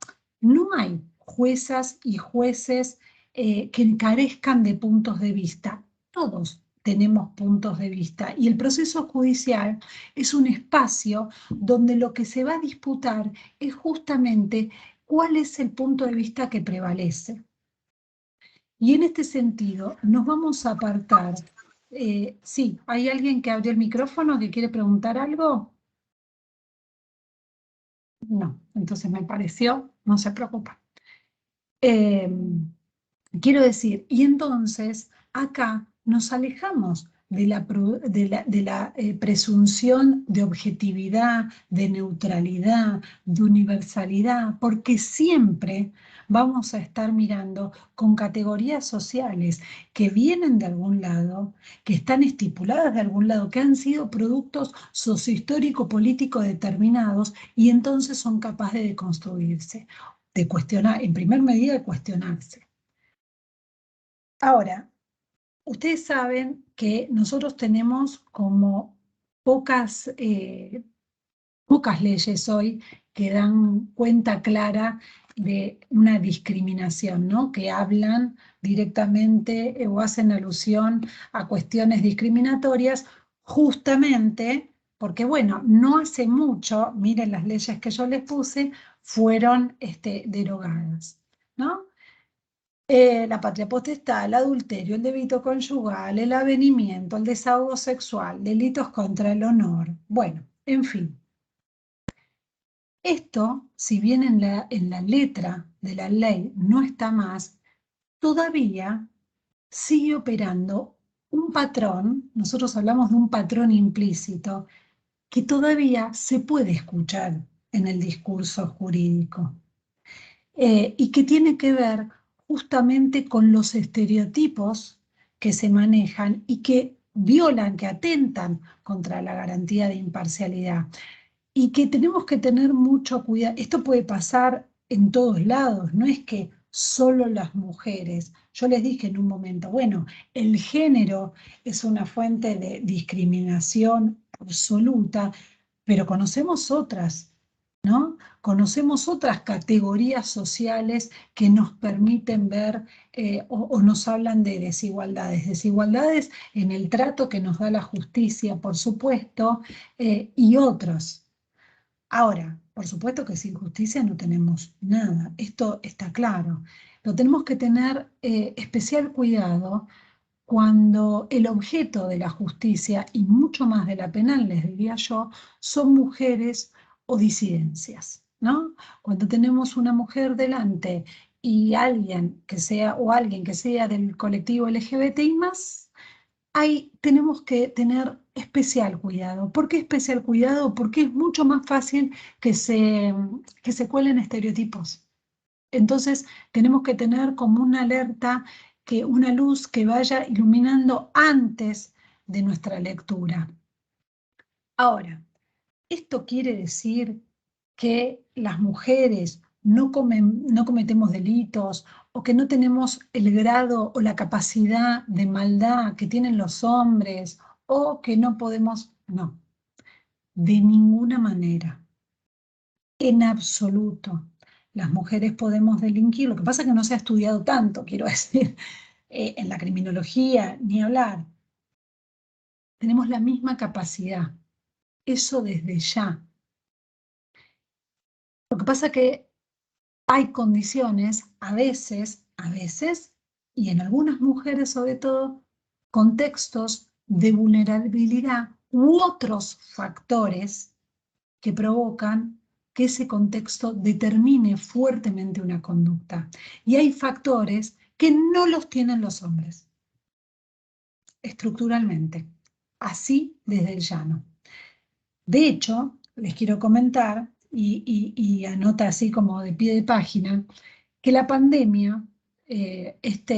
no hay juezas y jueces que carezcan de puntos de vista. Todos tenemos puntos de vista y el proceso judicial es un espacio donde lo que se va a disputar es justamente cuál es el punto de vista que prevalece. Y en este sentido nos vamos a apartar. Sí, ¿hay alguien que abrió el micrófono que quiere preguntar algo? No, entonces me pareció, no se preocupa. Quiero decir, y entonces acá nos alejamos de la presunción de objetividad, de neutralidad, de universalidad, porque siempre vamos a estar mirando con categorías sociales que vienen de algún lado, que están estipuladas de algún lado, que han sido productos sociohistórico-políticos determinados y entonces son capaces de construirse, de cuestionar, en primer medida de cuestionarse. Ahora, ustedes saben que nosotros tenemos como pocas leyes hoy que dan cuenta clara de una discriminación, ¿no? Que hablan directamente o hacen alusión a cuestiones discriminatorias, justamente porque, bueno, no hace mucho, miren las leyes que yo les puse, fueron derogadas, ¿no? La patria potestad, el adulterio, el débito conyugal, el avenimiento, el desahogo sexual, delitos contra el honor. Bueno, en fin. Esto, si bien en la letra de la ley no está más, todavía sigue operando un patrón, nosotros hablamos de un patrón implícito, que todavía se puede escuchar en el discurso jurídico. Y que tiene que ver justamente con los estereotipos que se manejan y que violan, que atentan contra la garantía de imparcialidad. Y que tenemos que tener mucho cuidado. Esto puede pasar en todos lados, no es que solo las mujeres. Yo les dije en un momento, bueno, el género es una fuente de discriminación absoluta, pero conocemos otras, ¿no? Conocemos otras categorías sociales que nos permiten ver o nos hablan de desigualdades. Desigualdades en el trato que nos da la justicia, por supuesto, y otros. Ahora, por supuesto que sin justicia no tenemos nada, esto está claro, pero tenemos que tener especial cuidado cuando el objeto de la justicia, y mucho más de la penal, les diría yo, son mujeres o disidencias, ¿no? Cuando tenemos una mujer delante y alguien que sea, o alguien que sea del colectivo LGBTI+, ahí tenemos que tener especial cuidado. ¿Por qué especial cuidado? Porque es mucho más fácil que se cuelen estereotipos. Entonces tenemos que tener como una alerta, una luz que vaya iluminando antes de nuestra lectura. Ahora, ¿esto quiere decir que las mujeres no cometemos delitos o que no tenemos el grado o la capacidad de maldad que tienen los hombres o que no podemos? No, de ninguna manera, en absoluto. Las mujeres podemos delinquir, lo que pasa es que no se ha estudiado tanto, quiero decir, en la criminología, ni hablar. Tenemos la misma capacidad, eso desde ya. Lo que pasa es que hay condiciones, a veces, y en algunas mujeres sobre todo, contextos de vulnerabilidad u otros factores que provocan que ese contexto determine fuertemente una conducta. Y hay factores que no los tienen los hombres, estructuralmente, así desde el llano. De hecho, les quiero comentar, y anota así como de pie de página, que la pandemia, esta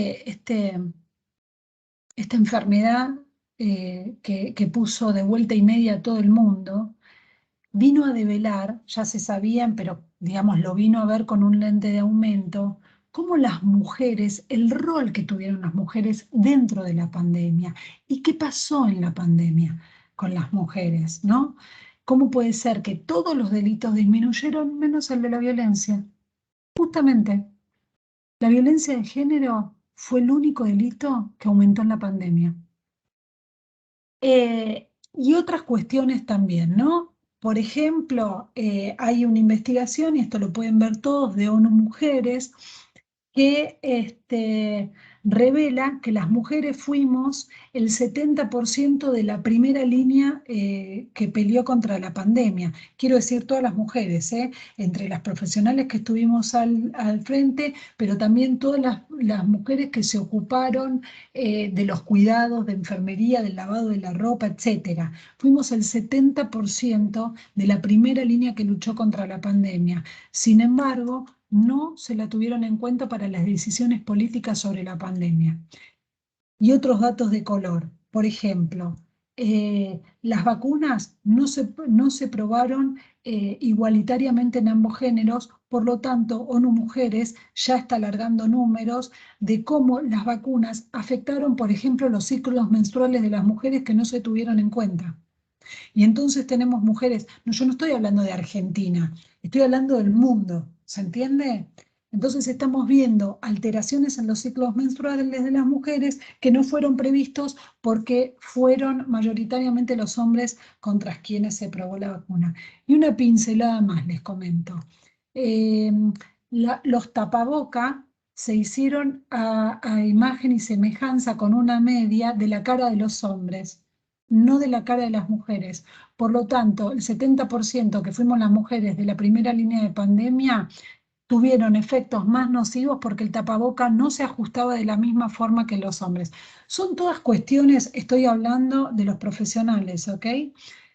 enfermedad que puso de vuelta y media a todo el mundo, vino a develar, ya se sabían, pero digamos lo vino a ver con un lente de aumento, cómo las mujeres, el rol que tuvieron las mujeres dentro de la pandemia y qué pasó en la pandemia con las mujeres, ¿no? ¿Cómo puede ser que todos los delitos disminuyeron menos el de la violencia? Justamente, la violencia de género fue el único delito que aumentó en la pandemia. Y otras cuestiones también, ¿no? Por ejemplo, hay una investigación, y esto lo pueden ver todos, de ONU Mujeres, que revela que las mujeres fuimos el 70% de la primera línea que peleó contra la pandemia. Quiero decir, todas las mujeres, entre las profesionales que estuvimos al frente, pero también todas las mujeres que se ocuparon de los cuidados, de enfermería, del lavado de la ropa, etc. Fuimos el 70% de la primera línea que luchó contra la pandemia. Sin embargo, no se la tuvieron en cuenta para las decisiones políticas sobre la pandemia. Y otros datos de color. Por ejemplo, las vacunas no se probaron igualitariamente en ambos géneros, por lo tanto, ONU Mujeres ya está alargando números de cómo las vacunas afectaron, por ejemplo, los ciclos menstruales de las mujeres que no se tuvieron en cuenta. Y entonces tenemos mujeres, no, yo no estoy hablando de Argentina, estoy hablando del mundo, ¿se entiende? Entonces estamos viendo alteraciones en los ciclos menstruales de las mujeres que no fueron previstos porque fueron mayoritariamente los hombres contra quienes se probó la vacuna. Y una pincelada más les comento. Los tapaboca se hicieron a imagen y semejanza con una media de la cara de los hombres, no de la cara de las mujeres. Por lo tanto, el 70% que fuimos las mujeres de la primera línea de pandemia tuvieron efectos más nocivos porque el tapaboca no se ajustaba de la misma forma que los hombres. Son todas cuestiones, estoy hablando de los profesionales, ¿ok?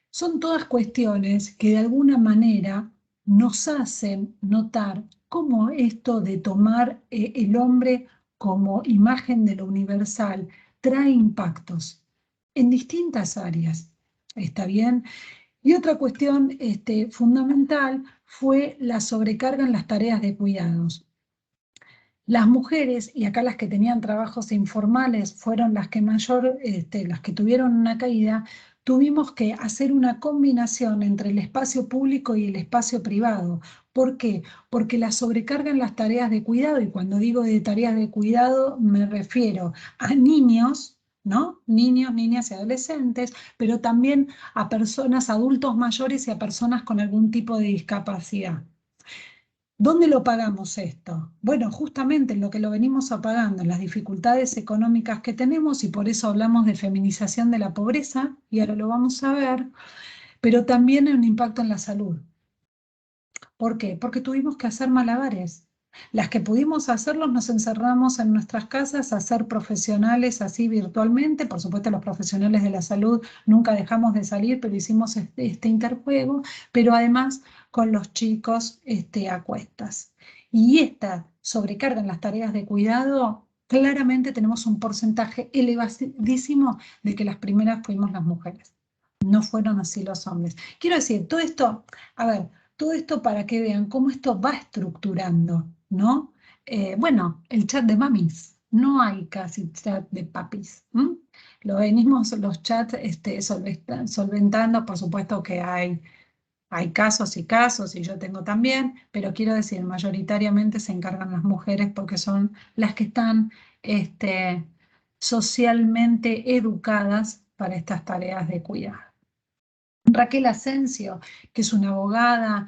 Son todas cuestiones que de alguna manera nos hacen notar cómo esto de tomar el hombre como imagen de lo universal trae impactos en distintas áreas. ¿Está bien? Y otra cuestión fundamental fue la sobrecarga en las tareas de cuidados. Las mujeres, y acá las que tenían trabajos informales fueron las que las que tuvieron una caída, tuvimos que hacer una combinación entre el espacio público y el espacio privado. ¿Por qué? Porque la sobrecarga en las tareas de cuidado, y cuando digo de tareas de cuidado me refiero a niños, ¿no? Niños, niñas y adolescentes, pero también a personas, adultos mayores y a personas con algún tipo de discapacidad. ¿Dónde lo pagamos esto? Bueno, justamente en lo que lo venimos apagando, en las dificultades económicas que tenemos, y por eso hablamos de feminización de la pobreza, y ahora lo vamos a ver, pero también en un impacto en la salud. ¿Por qué? Porque tuvimos que hacer malabares. Las que pudimos hacerlos nos encerramos en nuestras casas a ser profesionales así virtualmente. Por supuesto, los profesionales de la salud nunca dejamos de salir, pero hicimos este interjuego, pero además con los chicos a cuestas. Y esta sobrecarga en las tareas de cuidado, claramente tenemos un porcentaje elevadísimo de que las primeras fuimos las mujeres. No fueron así los hombres. Quiero decir, todo esto, a ver, todo esto para que vean cómo esto va estructurando, ¿no? Bueno, el chat de mamis, no hay casi chat de papis. Lo venimos los chats solventando, por supuesto que hay casos y casos, y yo tengo también, pero quiero decir, mayoritariamente se encargan las mujeres porque son las que están socialmente educadas para estas tareas de cuidado. Raquel Asensio, que es una abogada,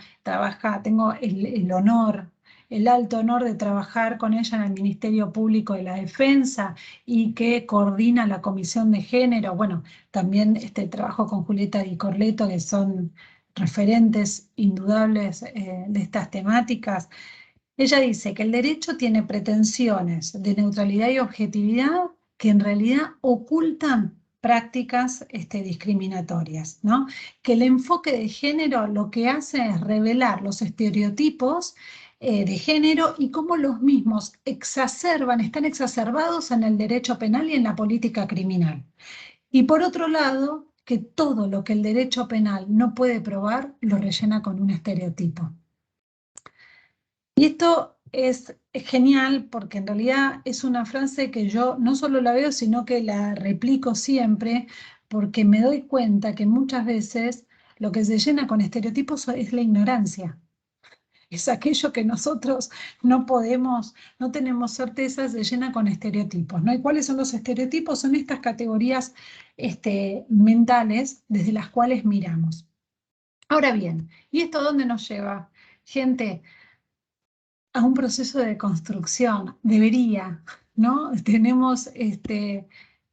tengo el honor, el alto honor de trabajar con ella en el Ministerio Público de la Defensa y que coordina la Comisión de Género. Bueno, también trabajo con Julieta Di Corleto, que son referentes indudables de estas temáticas. Ella dice que el derecho tiene pretensiones de neutralidad y objetividad que en realidad ocultan prácticas discriminatorias, ¿no? Que el enfoque de género lo que hace es revelar los estereotipos de género y cómo los mismos están exacerbados en el derecho penal y en la política criminal. Y por otro lado, que todo lo que el derecho penal no puede probar lo rellena con un estereotipo. Y esto es genial porque en realidad es una frase que yo no solo la veo, sino que la replico siempre porque me doy cuenta que muchas veces lo que se llena con estereotipos es la ignorancia. Es aquello que nosotros no tenemos certeza, se llena con estereotipos, ¿no? ¿Y cuáles son los estereotipos? Son estas categorías mentales desde las cuales miramos. Ahora bien, ¿y esto a dónde nos lleva? Gente, a un proceso de construcción, debería, ¿no? Tenemos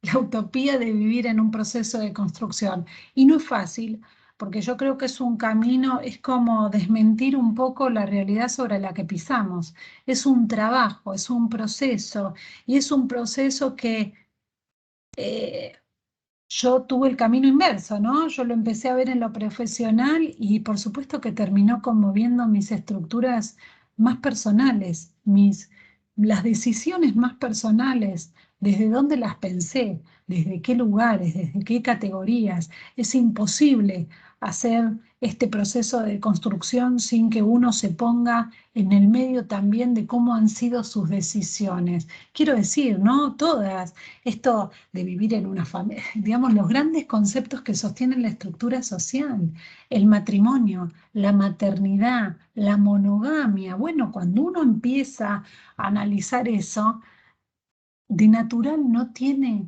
la utopía de vivir en un proceso de construcción. Y no es fácil, porque yo creo que es un camino, es como desmentir un poco la realidad sobre la que pisamos. Es un trabajo, es un proceso, y es un proceso que eh, yo tuve el camino inverso, ¿no? Yo lo empecé a ver en lo profesional y por supuesto que terminó conmoviendo mis estructuras más personales, las decisiones más personales, desde dónde las pensé, desde qué lugares, desde qué categorías. Es imposible hacer este proceso de construcción sin que uno se ponga en el medio también de cómo han sido sus decisiones. Quiero decir, ¿no? Todas. Esto de vivir en una familia, digamos, los grandes conceptos que sostienen la estructura social, el matrimonio, la maternidad, la monogamia. Bueno, cuando uno empieza a analizar eso, de natural no tiene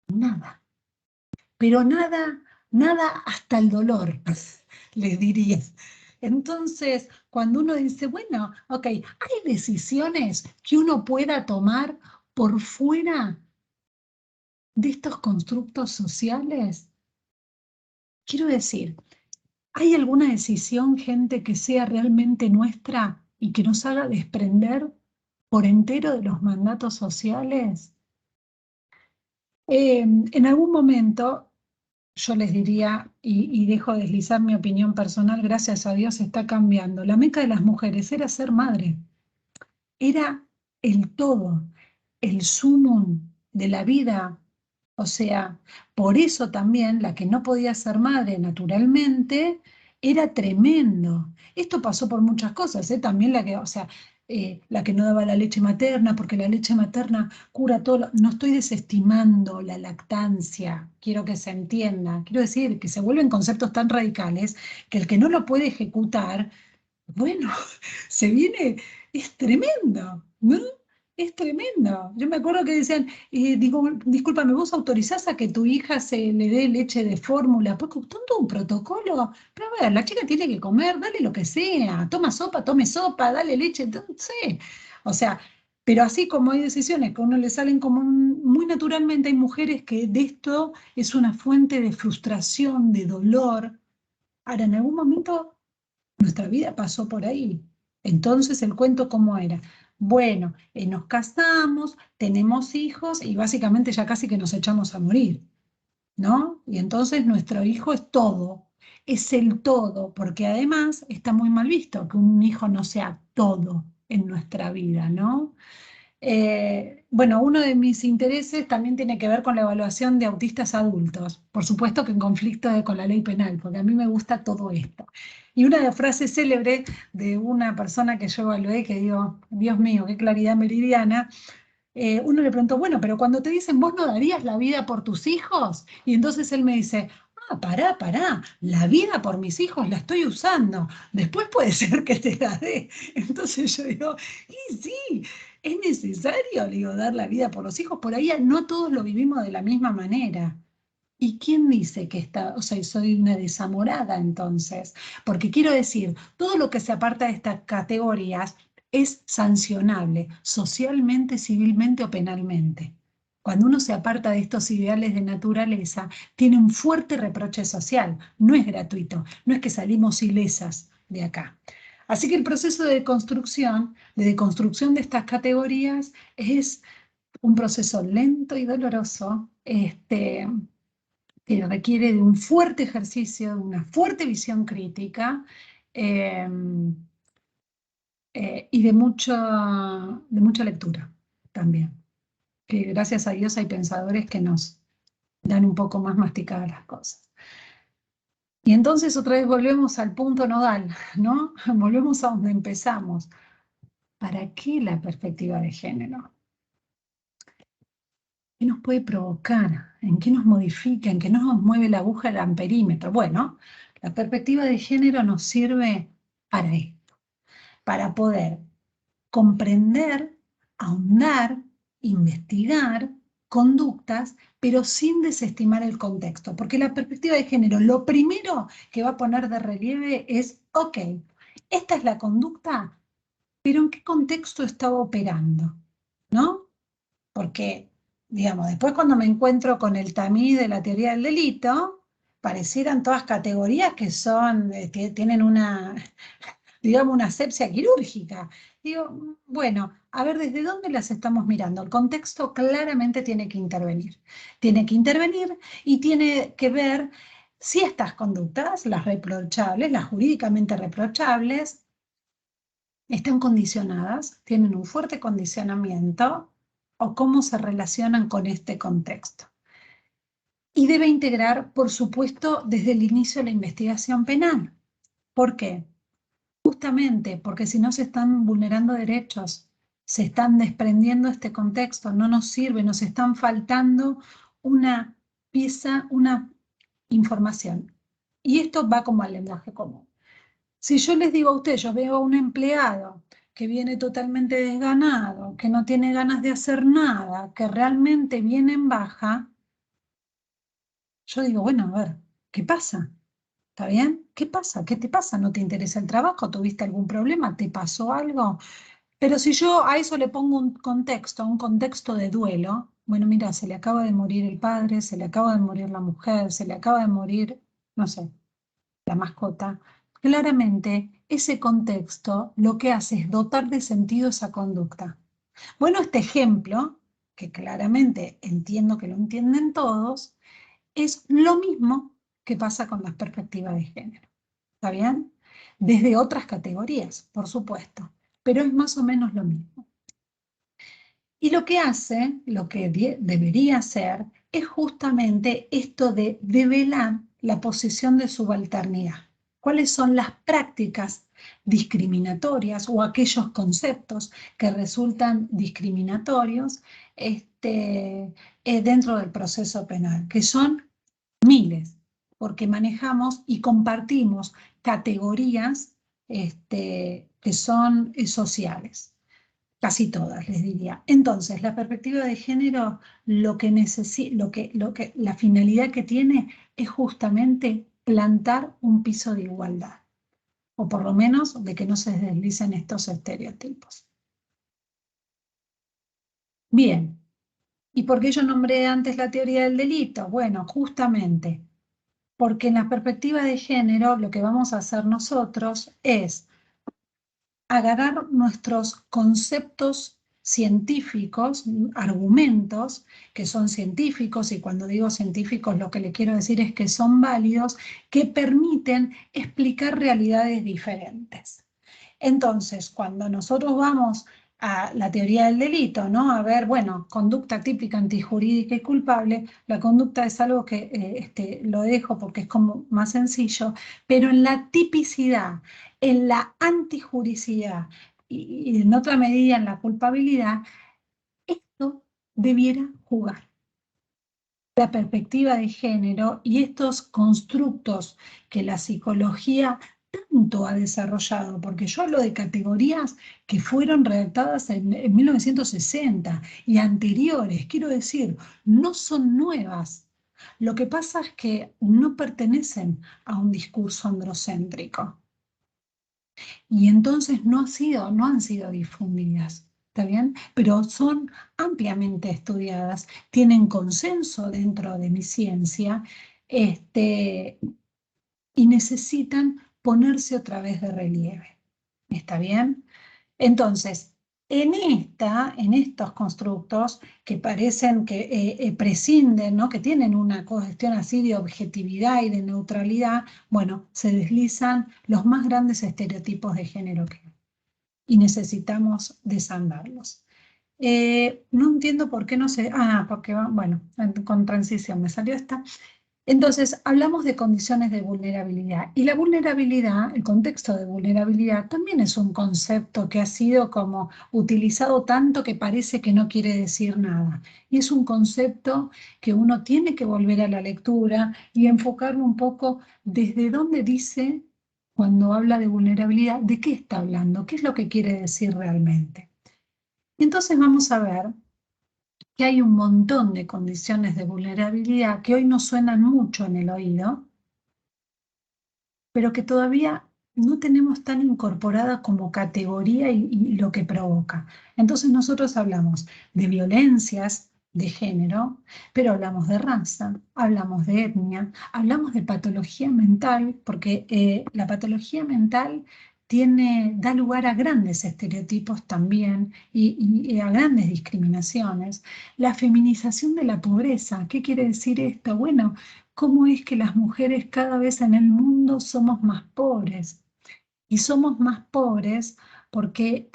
nada, pero nada, nada hasta el dolor, les diría. Entonces, cuando uno dice, bueno, ok, hay decisiones que uno pueda tomar por fuera de estos constructos sociales. Quiero decir, ¿hay alguna decisión, gente, que sea realmente nuestra y que nos haga desprender por entero de los mandatos sociales? En algún momento, yo les diría, y dejo deslizar mi opinión personal, gracias a Dios está cambiando. La meta de las mujeres era ser madre, era el todo, el sumum de la vida. O sea, por eso también la que no podía ser madre naturalmente era tremendo. Esto pasó por muchas cosas, ¿eh? También la que, o sea, la que no daba la leche materna, porque la leche materna cura todo. No estoy desestimando la lactancia, quiero que se entienda. Quiero decir que se vuelven conceptos tan radicales que el que no lo puede ejecutar, bueno, se viene, es tremendo, ¿no? Es tremendo. Yo me acuerdo que decían, digo, discúlpame, ¿vos autorizás a que tu hija se le dé leche de fórmula? Porque todo un protocolo. Pero a ver, la chica tiene que comer, dale lo que sea, toma sopa, tome sopa, dale leche, no sé. O sea, pero así como hay decisiones que a uno le salen como muy naturalmente, hay mujeres que de esto es una fuente de frustración, de dolor. Ahora, en algún momento nuestra vida pasó por ahí. Entonces, el cuento, ¿cómo era? Bueno, nos casamos, tenemos hijos y básicamente ya casi que nos echamos a morir, ¿no? Y entonces nuestro hijo es el todo, porque además está muy mal visto que un hijo no sea todo en nuestra vida, ¿no? Bueno, uno de mis intereses también tiene que ver con la evaluación de autistas adultos, por supuesto que en conflicto con la ley penal, porque a mí me gusta todo esto. Y una de las frases célebres de una persona que yo evalué, que digo, Dios mío, qué claridad meridiana, uno le preguntó, bueno, pero cuando te dicen, ¿vos no darías la vida por tus hijos? Y entonces él me dice, pará, la vida por mis hijos la estoy usando, después puede ser que te la dé. Entonces yo digo, y sí, es necesario, le digo, dar la vida por los hijos, por ahí no todos lo vivimos de la misma manera. ¿Y quién dice que está, o sea, soy una desamorada entonces? Porque quiero decir, todo lo que se aparta de estas categorías es sancionable socialmente, civilmente o penalmente. Cuando uno se aparta de estos ideales de naturaleza, tiene un fuerte reproche social, no es gratuito, no es que salimos ilesas de acá. Así que el proceso de deconstrucción de estas categorías es un proceso lento y doloroso, que requiere de un fuerte ejercicio, de una fuerte visión crítica eh, y de mucha lectura también. Que gracias a Dios hay pensadores que nos dan un poco más masticadas las cosas. Y entonces otra vez volvemos al punto nodal, ¿no? Volvemos a donde empezamos. ¿Para qué la perspectiva de género? ¿Qué nos puede provocar? ¿En qué nos modifica? ¿En qué nos mueve la aguja del amperímetro? Bueno, la perspectiva de género nos sirve para esto, para poder comprender, ahondar, investigar conductas, pero sin desestimar el contexto, porque la perspectiva de género, lo primero que va a poner de relieve es, ok, esta es la conducta, pero ¿en qué contexto estaba operando? ¿No? Porque, digamos, después cuando me encuentro con el tamiz de la teoría del delito, parecieran todas categorías que son, que tienen una, digamos, una asepsia quirúrgica. Digo, bueno, a ver, ¿desde dónde las estamos mirando? El contexto claramente tiene que intervenir. Tiene que intervenir y tiene que ver si estas conductas, las reprochables, las jurídicamente reprochables, están condicionadas, tienen un fuerte condicionamiento o cómo se relacionan con este contexto. Y debe integrar, por supuesto, desde el inicio la investigación penal. ¿Por qué? Justamente porque si no se están vulnerando derechos, se están desprendiendo este contexto, no nos sirve, nos están faltando una pieza, una información. Y esto va como al lenguaje común. Si yo les digo a ustedes, yo veo a un empleado que viene totalmente desganado, que no tiene ganas de hacer nada, que realmente viene en baja, yo digo, bueno, a ver, ¿qué pasa? ¿Está bien? ¿Qué pasa? ¿Qué te pasa? ¿No te interesa el trabajo? ¿Tuviste algún problema? ¿Te pasó algo? Pero si yo a eso le pongo un contexto de duelo, bueno, mira, se le acaba de morir el padre, se le acaba de morir la mujer, se le acaba de morir, no sé, la mascota, claramente ese contexto lo que hace es dotar de sentido esa conducta. Bueno, este ejemplo, que claramente entiendo que lo entienden todos, es lo mismo que pasa con las perspectivas de género. ¿Está bien? Desde otras categorías, por supuesto, pero es más o menos lo mismo. Y lo que hace, lo que debería hacer, es justamente esto de develar la posición de subalternidad. ¿Cuáles son las prácticas discriminatorias o aquellos conceptos que resultan discriminatorios dentro del proceso penal? Que son miles, porque manejamos y compartimos categorías que son sociales. Casi todas, les diría. Entonces, la perspectiva de género, la finalidad que tiene es justamente plantar un piso de igualdad, o por lo menos de que no se deslicen estos estereotipos. Bien, ¿y por qué yo nombré antes la teoría del delito? Bueno, justamente porque en la perspectiva de género lo que vamos a hacer nosotros es agarrar nuestros conceptos científicos, argumentos que son científicos, y cuando digo científicos lo que le quiero decir es que son válidos, que permiten explicar realidades diferentes. Entonces, cuando nosotros vamos a la teoría del delito, ¿no? A ver, bueno, conducta típica, antijurídica y culpable, la conducta es algo que lo dejo porque es como más sencillo, pero en la tipicidad, en la antijuricidad y en otra medida en la culpabilidad, esto debiera jugar. La perspectiva de género y estos constructos que la psicología tanto ha desarrollado, porque yo hablo de categorías que fueron redactadas en 1960 y anteriores, quiero decir, no son nuevas. Lo que pasa es que no pertenecen a un discurso androcéntrico y entonces no han sido difundidas. ¿Está bien? Pero son ampliamente estudiadas, tienen consenso dentro de mi ciencia, y necesitan ponerse otra vez de relieve. ¿Está bien? Entonces, en estos constructos que parecen que prescinden, ¿no? Que tienen una cuestión así de objetividad y de neutralidad, bueno, se deslizan los más grandes estereotipos de género que hay y necesitamos desandarlos. No entiendo por qué no se... porque, bueno, con transición me salió esta. Entonces, hablamos de condiciones de vulnerabilidad y la vulnerabilidad, el contexto de vulnerabilidad también es un concepto que ha sido como utilizado tanto que parece que no quiere decir nada. Y es un concepto que uno tiene que volver a la lectura y enfocarlo un poco desde dónde dice, cuando habla de vulnerabilidad, de qué está hablando, qué es lo que quiere decir realmente. Y entonces vamos a ver que hay un montón de condiciones de vulnerabilidad que hoy no suenan mucho en el oído, pero que todavía no tenemos tan incorporada como categoría y lo que provoca. Entonces nosotros hablamos de violencias de género, pero hablamos de raza, hablamos de etnia, hablamos de patología mental, porque la patología mental da lugar a grandes estereotipos también y a grandes discriminaciones. La feminización de la pobreza, ¿qué quiere decir esto? Bueno, ¿cómo es que las mujeres cada vez en el mundo somos más pobres? Y somos más pobres porque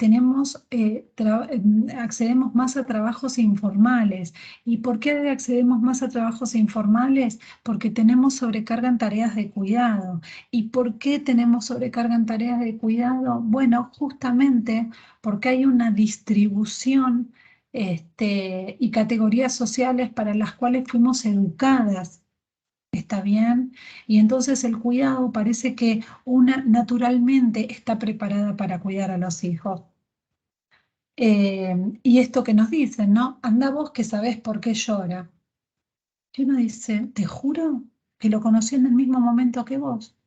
accedemos más a trabajos informales. ¿Y por qué accedemos más a trabajos informales? Porque tenemos sobrecarga en tareas de cuidado. ¿Y por qué tenemos sobrecarga en tareas de cuidado? Bueno, justamente porque hay una distribución y categorías sociales para las cuales fuimos educadas. ¿Está bien? Y entonces el cuidado parece que una naturalmente está preparada para cuidar a los hijos. Y esto que nos dicen, ¿no? Anda vos que sabés por qué llora. Y uno dice, te juro que lo conocí en el mismo momento que vos.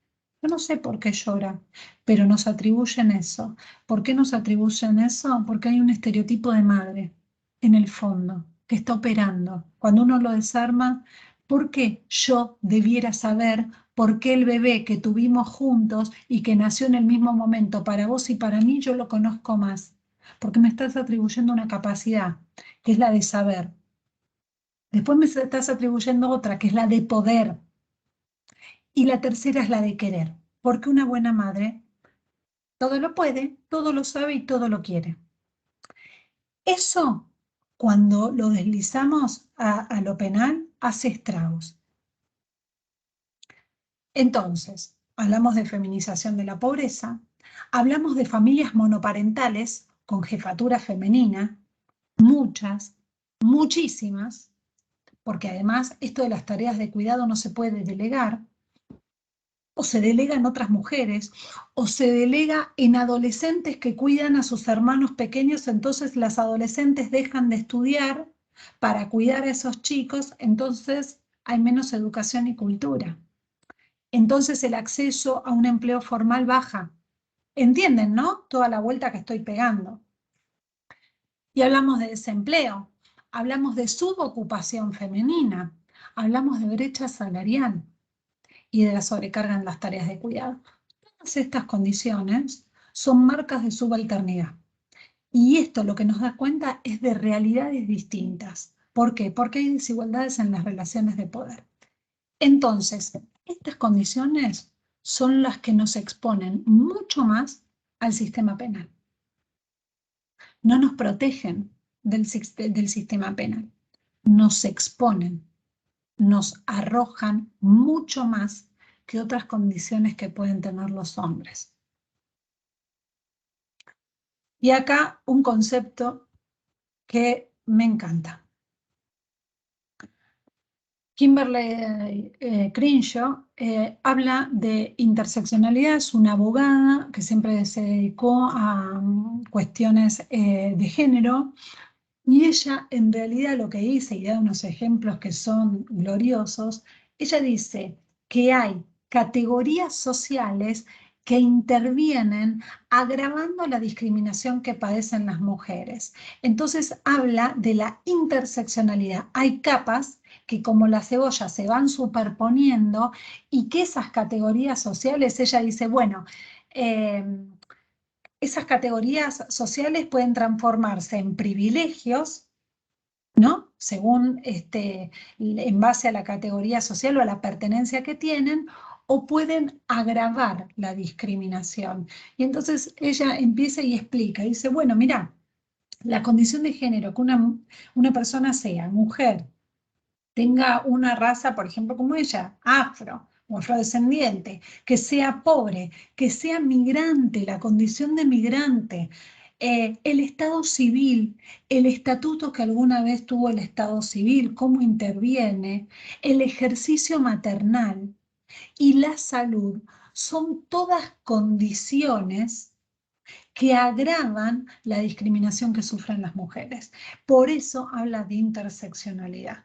Yo no sé por qué llora, pero nos atribuyen eso. ¿Por qué nos atribuyen eso? Porque hay un estereotipo de madre en el fondo que está operando. Cuando uno lo desarma, ¿por qué yo debiera saber por qué el bebé que tuvimos juntos y que nació en el mismo momento para vos y para mí, yo lo conozco más? Porque me estás atribuyendo una capacidad, que es la de saber. Después me estás atribuyendo otra, que es la de poder. Y la tercera es la de querer. Porque una buena madre todo lo puede, todo lo sabe y todo lo quiere. Eso, cuando lo deslizamos a lo penal, hace estragos. Entonces, hablamos de feminización de la pobreza, hablamos de familias monoparentales con jefatura femenina, muchas, muchísimas, porque además esto de las tareas de cuidado no se puede delegar, o se delega en otras mujeres, o se delega en adolescentes que cuidan a sus hermanos pequeños, entonces las adolescentes dejan de estudiar para cuidar a esos chicos, entonces hay menos educación y cultura. Entonces el acceso a un empleo formal baja. ¿Entienden, no? Toda la vuelta que estoy pegando. Y hablamos de desempleo, hablamos de subocupación femenina, hablamos de brecha salarial y de la sobrecarga en las tareas de cuidado. Todas estas condiciones son marcas de subalternidad. Y esto lo que nos da cuenta es de realidades distintas. ¿Por qué? Porque hay desigualdades en las relaciones de poder. Entonces, estas condiciones son las que nos exponen mucho más al sistema penal. No nos protegen del sistema penal, nos exponen, nos arrojan mucho más que otras condiciones que pueden tener los hombres. Y acá un concepto que me encanta. Kimberly Crenshaw habla de interseccionalidad, es una abogada que siempre se dedicó a cuestiones de género, y ella en realidad lo que dice, y da unos ejemplos que son gloriosos, ella dice que hay categorías sociales que intervienen agravando la discriminación que padecen las mujeres. Entonces habla de la interseccionalidad. Hay capas que como la cebolla se van superponiendo y que esas categorías sociales, ella dice, bueno, esas categorías sociales pueden transformarse en privilegios, ¿no? Según en base a la categoría social o a la pertenencia que tienen, o pueden agravar la discriminación. Y entonces ella empieza y explica, dice, bueno, mira, la condición de género, que una persona sea mujer, tenga una raza, por ejemplo, como ella, afro o afrodescendiente, que sea pobre, que sea migrante, la condición de migrante, el estado civil, el estatuto que alguna vez tuvo el estado civil, cómo interviene, el ejercicio maternal y la salud, son todas condiciones que agravan la discriminación que sufren las mujeres. Por eso habla de interseccionalidad.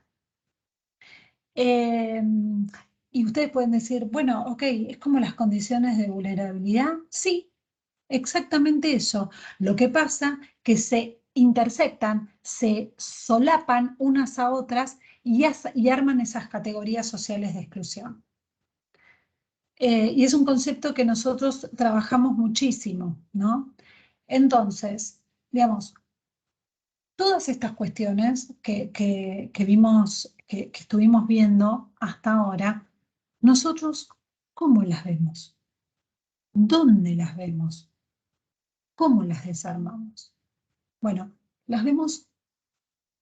y ustedes pueden decir, bueno, ok, es como las condiciones de vulnerabilidad. Sí, exactamente eso. Lo que pasa que se intersectan, se solapan unas a otras y arman esas categorías sociales de exclusión. Y es un concepto que nosotros trabajamos muchísimo, ¿no? Entonces, digamos, todas estas cuestiones que vimos, que estuvimos viendo hasta ahora, nosotros, ¿cómo las vemos? ¿Dónde las vemos? ¿Cómo las desarmamos? Bueno, las vemos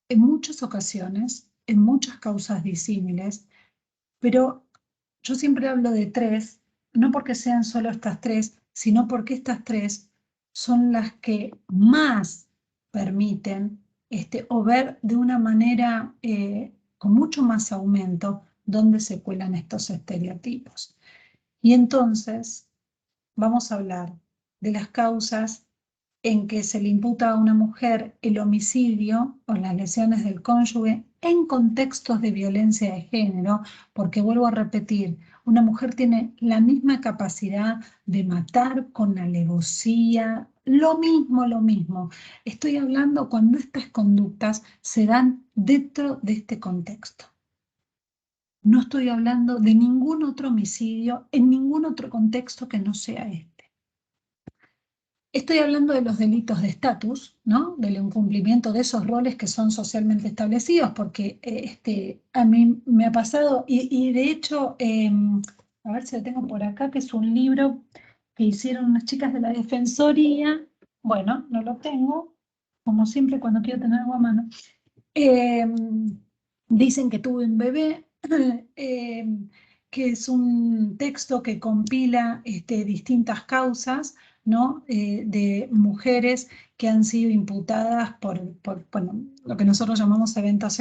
en muchas ocasiones, en muchas causas disímiles, pero yo siempre hablo de tres, no porque sean solo estas tres, sino porque estas tres son las que más permiten o ver de una manera con mucho más aumento dónde se cuelan estos estereotipos. Y entonces vamos a hablar de las causas en que se le imputa a una mujer el homicidio o las lesiones del cónyuge en contextos de violencia de género, porque vuelvo a repetir, una mujer tiene la misma capacidad de matar con alevosía, lo mismo. Estoy hablando cuando estas conductas se dan dentro de este contexto. No estoy hablando de ningún otro homicidio en ningún otro contexto que no sea este. Estoy hablando de los delitos de estatus, ¿no? Del incumplimiento de esos roles que son socialmente establecidos, porque a mí me ha pasado, y de hecho, a ver si lo tengo por acá, que es un libro que hicieron unas chicas de la Defensoría. Bueno, no lo tengo, como siempre cuando quiero tener algo a mano. Dicen que tuve un bebé, que es un texto que compila distintas causas, ¿no? De mujeres que han sido imputadas por bueno, lo que nosotros llamamos eventos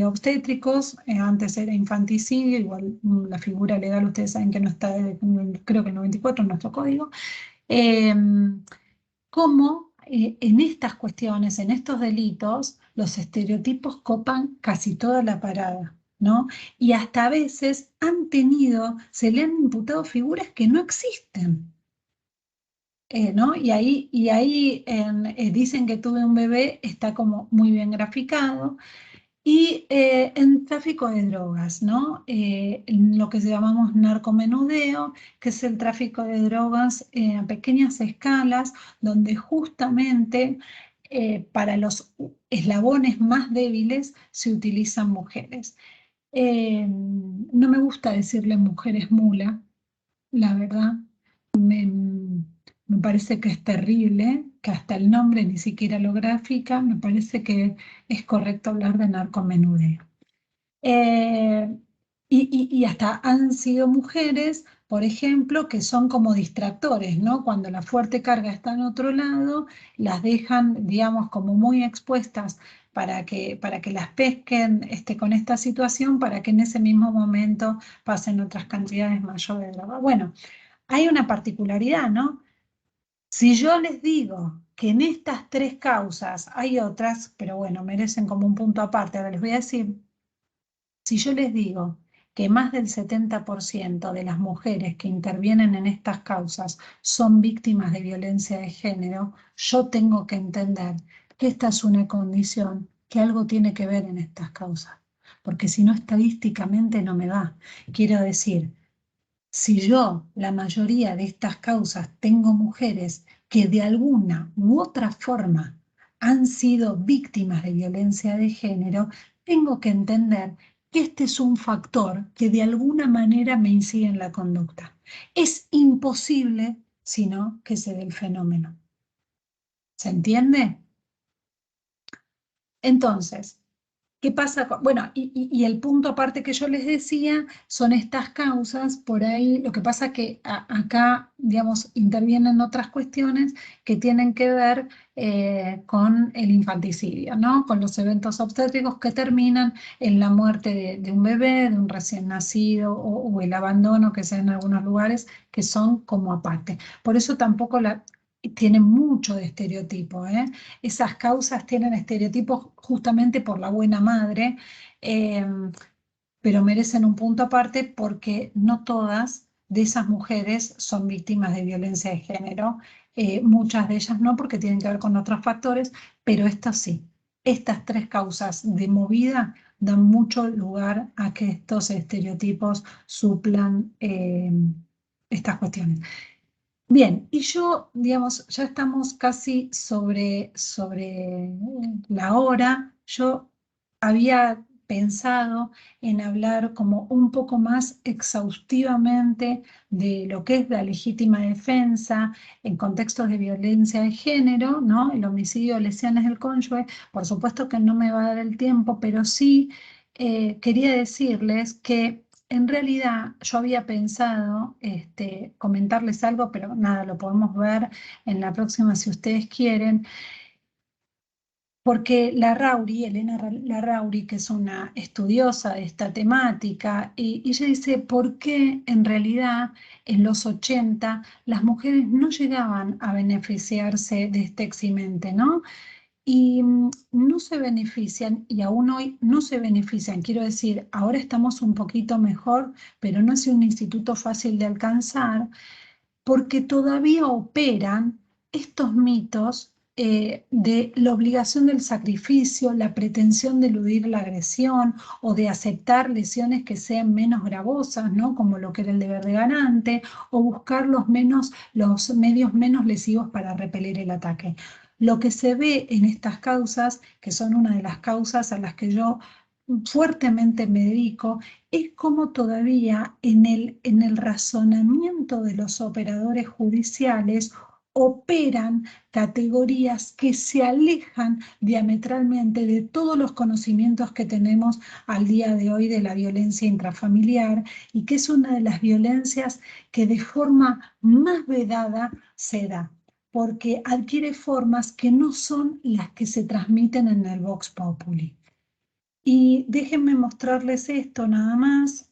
obstétricos. Antes era infanticidio, igual la figura legal ustedes saben que no está, creo que el 94 en nuestro código. Cómo en estas cuestiones, en estos delitos, los estereotipos copan casi toda la parada, ¿no? Y hasta a veces se le han imputado figuras que no existen. ¿No? Y ahí dicen que tuve un bebé, está como muy bien graficado. Y en tráfico de drogas, ¿no? En lo que llamamos narcomenudeo, que es el tráfico de drogas a pequeñas escalas, donde justamente para los eslabones más débiles se utilizan mujeres. No me gusta decirle mujeres mula, la verdad. Me parece que es terrible, que hasta el nombre ni siquiera lo grafica. Me parece que es correcto hablar de narcomenudeo. Y hasta han sido mujeres, por ejemplo, que son como distractores, ¿no? Cuando la fuerte carga está en otro lado, las dejan, digamos, como muy expuestas para que las pesquen con esta situación, para que en ese mismo momento pasen otras cantidades mayores de droga. Bueno, hay una particularidad, ¿no? Si yo les digo que en estas tres causas hay otras, pero bueno, merecen como un punto aparte, ahora les voy a decir, si yo les digo que más del 70% de las mujeres que intervienen en estas causas son víctimas de violencia de género, yo tengo que entender que esta es una condición que algo tiene que ver en estas causas, porque si no estadísticamente no me va. Quiero decir, si yo, la mayoría de estas causas, tengo mujeres que de alguna u otra forma han sido víctimas de violencia de género, tengo que entender que este es un factor que de alguna manera me incide en la conducta. Es imposible, sino que se dé el fenómeno. ¿Se entiende? Entonces, ¿qué pasa? Bueno, y el punto aparte que yo les decía son estas causas, por ahí lo que pasa que acá, digamos, intervienen otras cuestiones que tienen que ver con el infanticidio, ¿no? Con los eventos obstétricos que terminan en la muerte de un bebé, de un recién nacido o el abandono que se da en algunos lugares que son como aparte. Por eso tampoco tienen mucho de estereotipo, ¿eh? Esas causas tienen estereotipos justamente por la buena madre, pero merecen un punto aparte porque no todas de esas mujeres son víctimas de violencia de género. Muchas de ellas no, porque tienen que ver con otros factores, pero estas sí. Estas tres causas de movida dan mucho lugar a que estos estereotipos suplan estas cuestiones. Bien, y yo, digamos, ya estamos casi sobre la hora. Yo había pensado en hablar como un poco más exhaustivamente de lo que es la legítima defensa en contextos de violencia de género, ¿no? El homicidio, lesiones del cónyuge. Por supuesto que no me va a dar el tiempo, pero sí quería decirles que en realidad yo había pensado comentarles algo, pero nada, lo podemos ver en la próxima si ustedes quieren, porque Elena Larrauri, que es una estudiosa de esta temática, y ella dice por qué en realidad en los 80 las mujeres no llegaban a beneficiarse de este eximente, ¿no? Y no se benefician, y aún hoy no se benefician. Quiero decir, ahora estamos un poquito mejor, pero no es un instituto fácil de alcanzar, porque todavía operan estos mitos de la obligación del sacrificio, la pretensión de eludir la agresión o de aceptar lesiones que sean menos gravosas, ¿no? Como lo que era el deber de garante, o buscar los medios menos lesivos para repeler el ataque. Lo que se ve en estas causas, que son una de las causas a las que yo fuertemente me dedico, es como todavía en el razonamiento de los operadores judiciales operan categorías que se alejan diametralmente de todos los conocimientos que tenemos al día de hoy de la violencia intrafamiliar, y que es una de las violencias que de forma más vedada se da, porque adquiere formas que no son las que se transmiten en el Vox Populi. Y déjenme mostrarles esto nada más.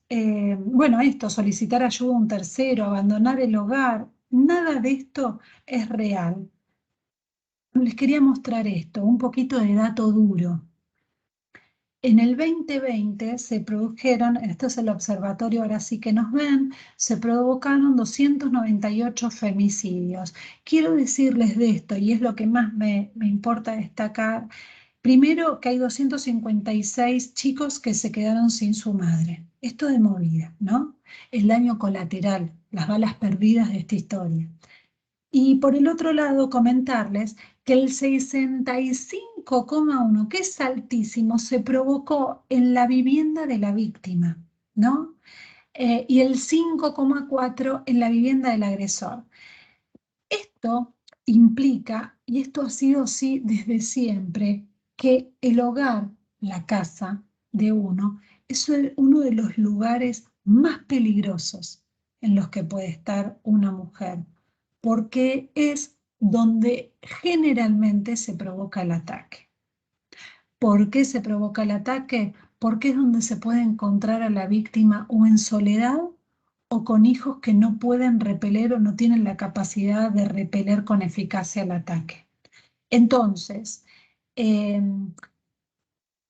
Bueno, esto, solicitar ayuda a un tercero, abandonar el hogar, nada de esto es real. Les quería mostrar esto, un poquito de dato duro. En el 2020 se produjeron, esto es el observatorio, ahora sí que nos ven, se provocaron 298 femicidios. Quiero decirles de esto, y es lo que más me importa destacar. Primero, que hay 256 chicos que se quedaron sin su madre. Esto de movida, ¿no? El daño colateral, las balas perdidas de esta historia. Y por el otro lado, comentarles que el 65,1, que es altísimo, se provocó en la vivienda de la víctima, ¿no? Y el 5,4 en la vivienda del agresor. Esto implica, y esto ha sido así desde siempre, que el hogar, la casa de uno, es uno de los lugares más peligrosos en los que puede estar una mujer, porque es donde generalmente se provoca el ataque. ¿Por qué se provoca el ataque? Porque es donde se puede encontrar a la víctima o en soledad o con hijos que no pueden repeler o no tienen la capacidad de repeler con eficacia el ataque. Entonces,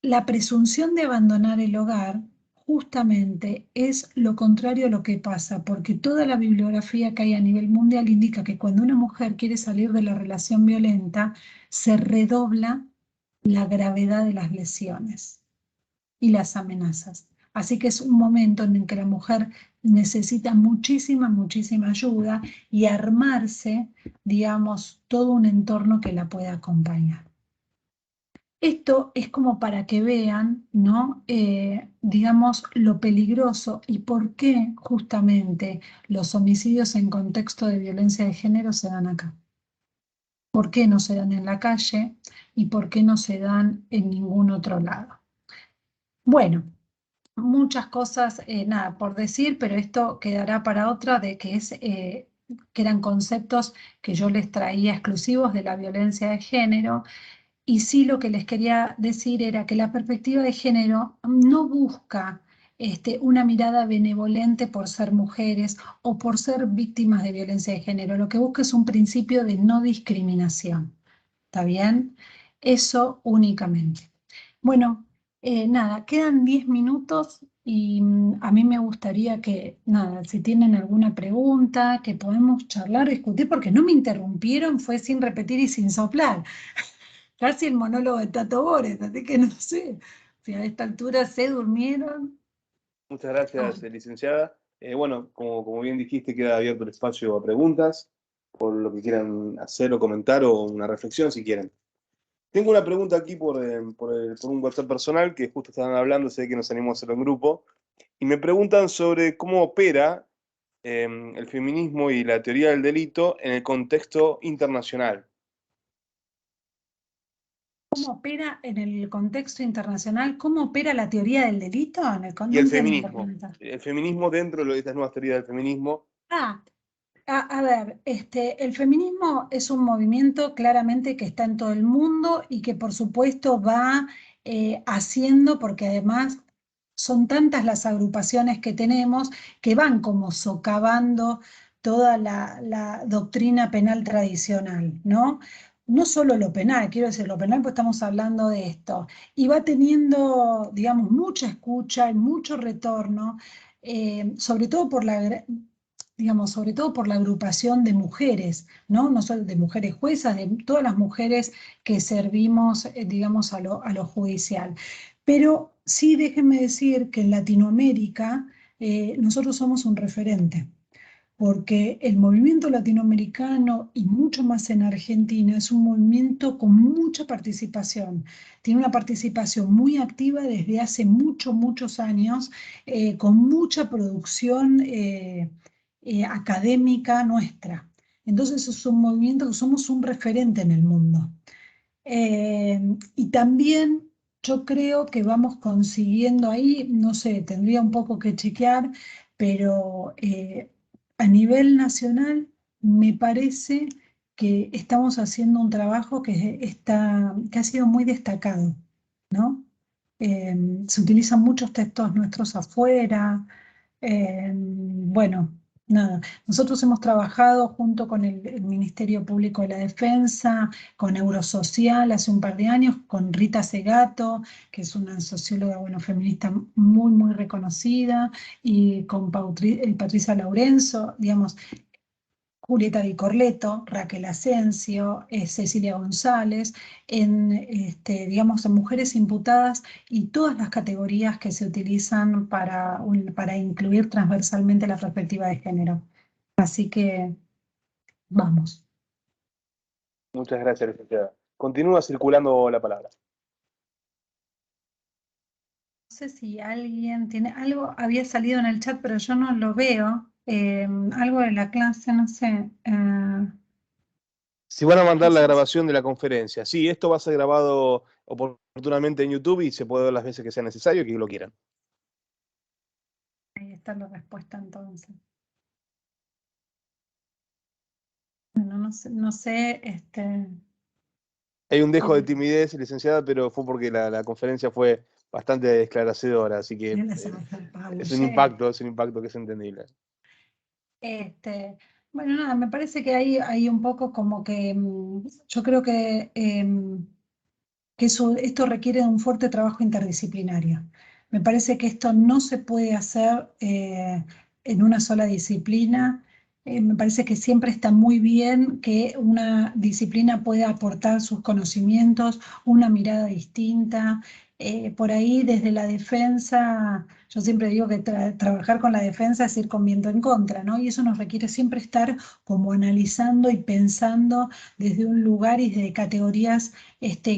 la presunción de abandonar el hogar justamente es lo contrario a lo que pasa, porque toda la bibliografía que hay a nivel mundial indica que cuando una mujer quiere salir de la relación violenta, se redobla la gravedad de las lesiones y las amenazas. Así que es un momento en el que la mujer necesita muchísima ayuda y armarse, digamos, todo un entorno que la pueda acompañar. Esto es como para que vean, ¿no? Digamos, lo peligroso y por qué justamente los homicidios en contexto de violencia de género se dan acá. ¿Por qué no se dan en la calle y por qué no se dan en ningún otro lado? Bueno, muchas cosas, nada, por decir, pero esto quedará para otra, de que eran conceptos que yo les traía exclusivos de la violencia de género. Y sí, lo que les quería decir era que la perspectiva de género no busca una mirada benevolente por ser mujeres o por ser víctimas de violencia de género. Lo que busca es un principio de no discriminación. ¿Está bien? Eso únicamente. Bueno, nada, quedan 10 minutos. Y a mí me gustaría que, nada, si tienen alguna pregunta, que podemos charlar o discutir, porque no me interrumpieron, fue sin repetir y sin soplar. Casi el monólogo de Tato Bores, así que no sé, si a esta altura se durmieron. Muchas Ah, gracias, licenciada. Bueno, como bien dijiste, queda abierto el espacio a preguntas, por lo que quieran hacer o comentar o una reflexión si quieren. Tengo una pregunta aquí por un WhatsApp personal que justo estaban hablando, sé que nos animamos a hacerlo en grupo, y me preguntan sobre cómo opera el feminismo y la teoría del delito en el contexto internacional. ¿cómo opera en el contexto internacional? ¿Cómo opera la teoría del delito? Y No el entiendo la feminismo. pregunta. El feminismo dentro de estas nuevas teorías del feminismo. Ah, a ver, el feminismo es un movimiento claramente que está en todo el mundo y que por supuesto va haciendo, porque además son tantas las agrupaciones que tenemos que van como socavando toda la doctrina penal tradicional, ¿no? No solo lo penal, quiero decir, lo penal, pues estamos hablando de esto, y va teniendo, digamos, mucha escucha y mucho retorno, sobre todo por digamos, sobre todo por la agrupación de mujeres, ¿no? No solo de mujeres juezas, de todas las mujeres que servimos, digamos, a lo judicial. Pero sí, déjenme decir que en Latinoamérica nosotros somos un referente, porque el movimiento latinoamericano y mucho más en Argentina es un movimiento con mucha participación. Tiene una participación muy activa desde hace muchos años, con mucha producción académica nuestra. Entonces es un movimiento que somos un referente en el mundo. Y también yo creo que vamos consiguiendo ahí, no sé, tendría un poco que chequear, pero a nivel nacional me parece que estamos haciendo un trabajo que ha sido muy destacado, ¿no? Se utilizan muchos textos nuestros afuera. Bueno, nada, nosotros hemos trabajado junto con el Ministerio Público de la Defensa, con Eurosocial hace un par de años, con Rita Segato, que es una socióloga, bueno, feminista muy reconocida, y con Patricia Laurenzo, digamos, Julieta Di Corleto, Raquel Asensio, Cecilia González, digamos, en mujeres imputadas y todas las categorías que se utilizan para incluir transversalmente la perspectiva de género. Así que vamos. Muchas gracias, licenciada. Continúa circulando la palabra. No sé si alguien tiene algo, había salido en el chat, pero yo no lo veo. Algo de la clase, no sé. Si van a mandar la Quizás grabación de la conferencia. Sí, esto va a ser grabado oportunamente en YouTube y se puede ver las veces que sea necesario que lo quieran. ahí está la respuesta entonces. Bueno, no sé, Hay un dejo de timidez, licenciada, pero fue porque la conferencia fue bastante esclarecedora, así que yo les es apabullé. es un impacto que es entendible. Bueno, nada, me parece que hay un poco como que yo creo que esto requiere de un fuerte trabajo interdisciplinario. Me parece que esto no se puede hacer en una sola disciplina. Me parece que siempre está muy bien que una disciplina pueda aportar sus conocimientos, una mirada distinta. Por ahí, desde la defensa, yo siempre digo que trabajar con la defensa es ir con viento en contra, ¿no? Y eso nos requiere siempre estar como analizando y pensando desde un lugar y desde categorías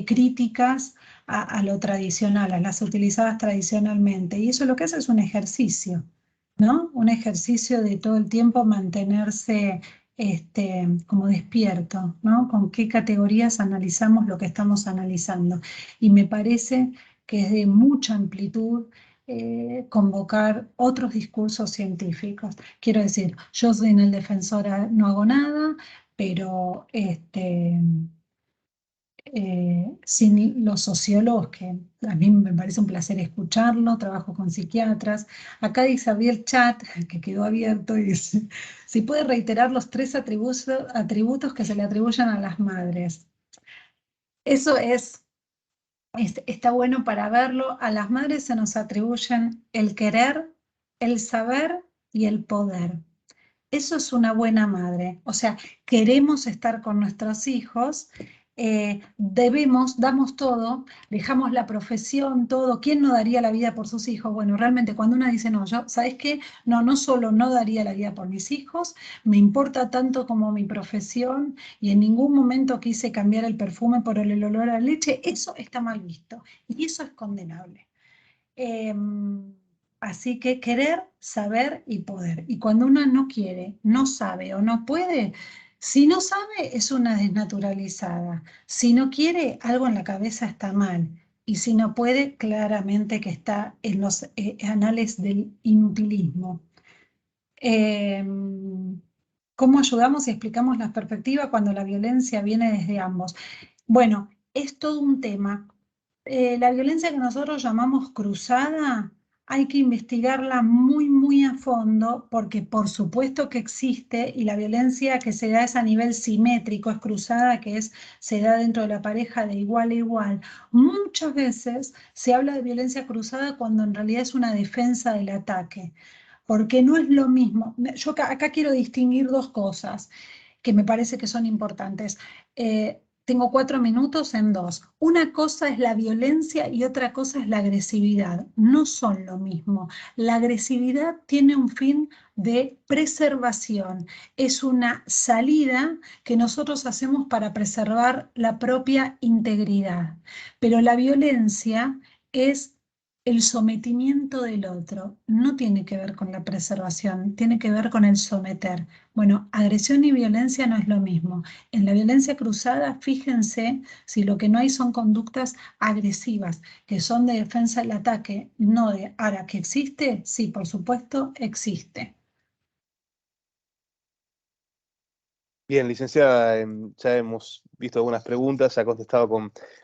críticas a lo tradicional, a las utilizadas tradicionalmente. Y eso lo que hace es un ejercicio, ¿no? Un ejercicio de todo el tiempo mantenerse como despierto, ¿no? Con qué categorías analizamos lo que estamos analizando. Y me parece que es de mucha amplitud convocar otros discursos científicos. Quiero decir, yo soy en el Defensora, no hago nada, pero sin los sociólogos, que a mí me parece un placer escucharlo, trabajo con psiquiatras. Acá dice, abrí el chat, que quedó abierto, y dice, si puede reiterar los 3 atributos que se le atribuyen a las madres. Eso es está bueno para verlo. A las madres se nos atribuyen el querer, el saber y el poder. Eso es una buena madre. O sea, queremos estar con nuestros hijos, damos todo, dejamos la profesión, todo. ¿Quién no daría la vida por sus hijos? Bueno, realmente cuando una dice, no, yo, ¿sabes qué? No solo no daría la vida por mis hijos, me importa tanto como mi profesión y en ningún momento quise cambiar el perfume por el olor a la leche, eso está mal visto y eso es condenable. Así que querer, saber y poder. Y cuando una no quiere, no sabe o no puede, si no sabe es una desnaturalizada. Si no quiere, algo en la cabeza está mal. Y si no puede, claramente que está en los anales del inutilismo. ¿Cómo ayudamos y explicamos la perspectiva cuando la violencia viene desde ambos? Bueno, es todo un tema. La violencia que nosotros llamamos cruzada, hay que investigarla muy, muy a fondo, porque por supuesto que existe, y la violencia que se da es a nivel simétrico, es cruzada, que es, se da dentro de la pareja de igual a igual. Muchas veces se habla de violencia cruzada cuando en realidad es una defensa del ataque, porque no es lo mismo. Yo acá quiero distinguir dos cosas que me parece que son importantes. Tengo 4 minutos en dos. Una cosa es la violencia y otra cosa es la agresividad. No son lo mismo. La agresividad tiene un fin de preservación. Es una salida que nosotros hacemos para preservar la propia integridad. Pero la violencia es el sometimiento del otro. No tiene que ver con la preservación, tiene que ver con el someter. Bueno, agresión y violencia no es lo mismo. En la violencia cruzada, fíjense si lo que no hay son conductas agresivas, que son de defensa del ataque, no de... Ahora, ¿que existe? Sí, por supuesto, existe. Bien, licenciada, ya hemos visto algunas preguntas, ha contestado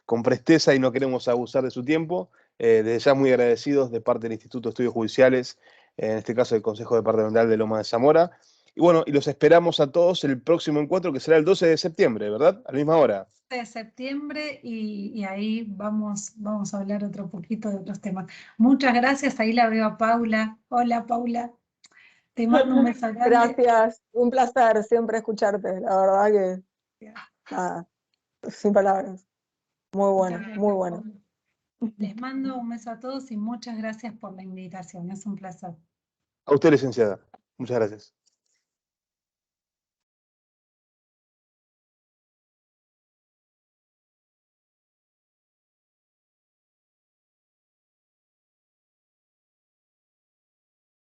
con presteza y no queremos abusar de su tiempo. Desde ya muy agradecidos de parte del Instituto de Estudios Judiciales, en este caso del Consejo Departamental de Loma de Zamora. Y bueno, y los esperamos a todos el próximo encuentro, que será el 12 de septiembre, ¿verdad? A la misma hora. De septiembre y ahí vamos a hablar otro poquito de otros temas. Muchas gracias, ahí la veo a Paula. Hola Paula, te mando un beso grande. Gracias, un placer siempre escucharte, la verdad que nada, sin palabras. Muy bueno, muy bueno. Les mando un beso a todos y muchas gracias por la invitación, es un placer. A usted, licenciada. Muchas gracias.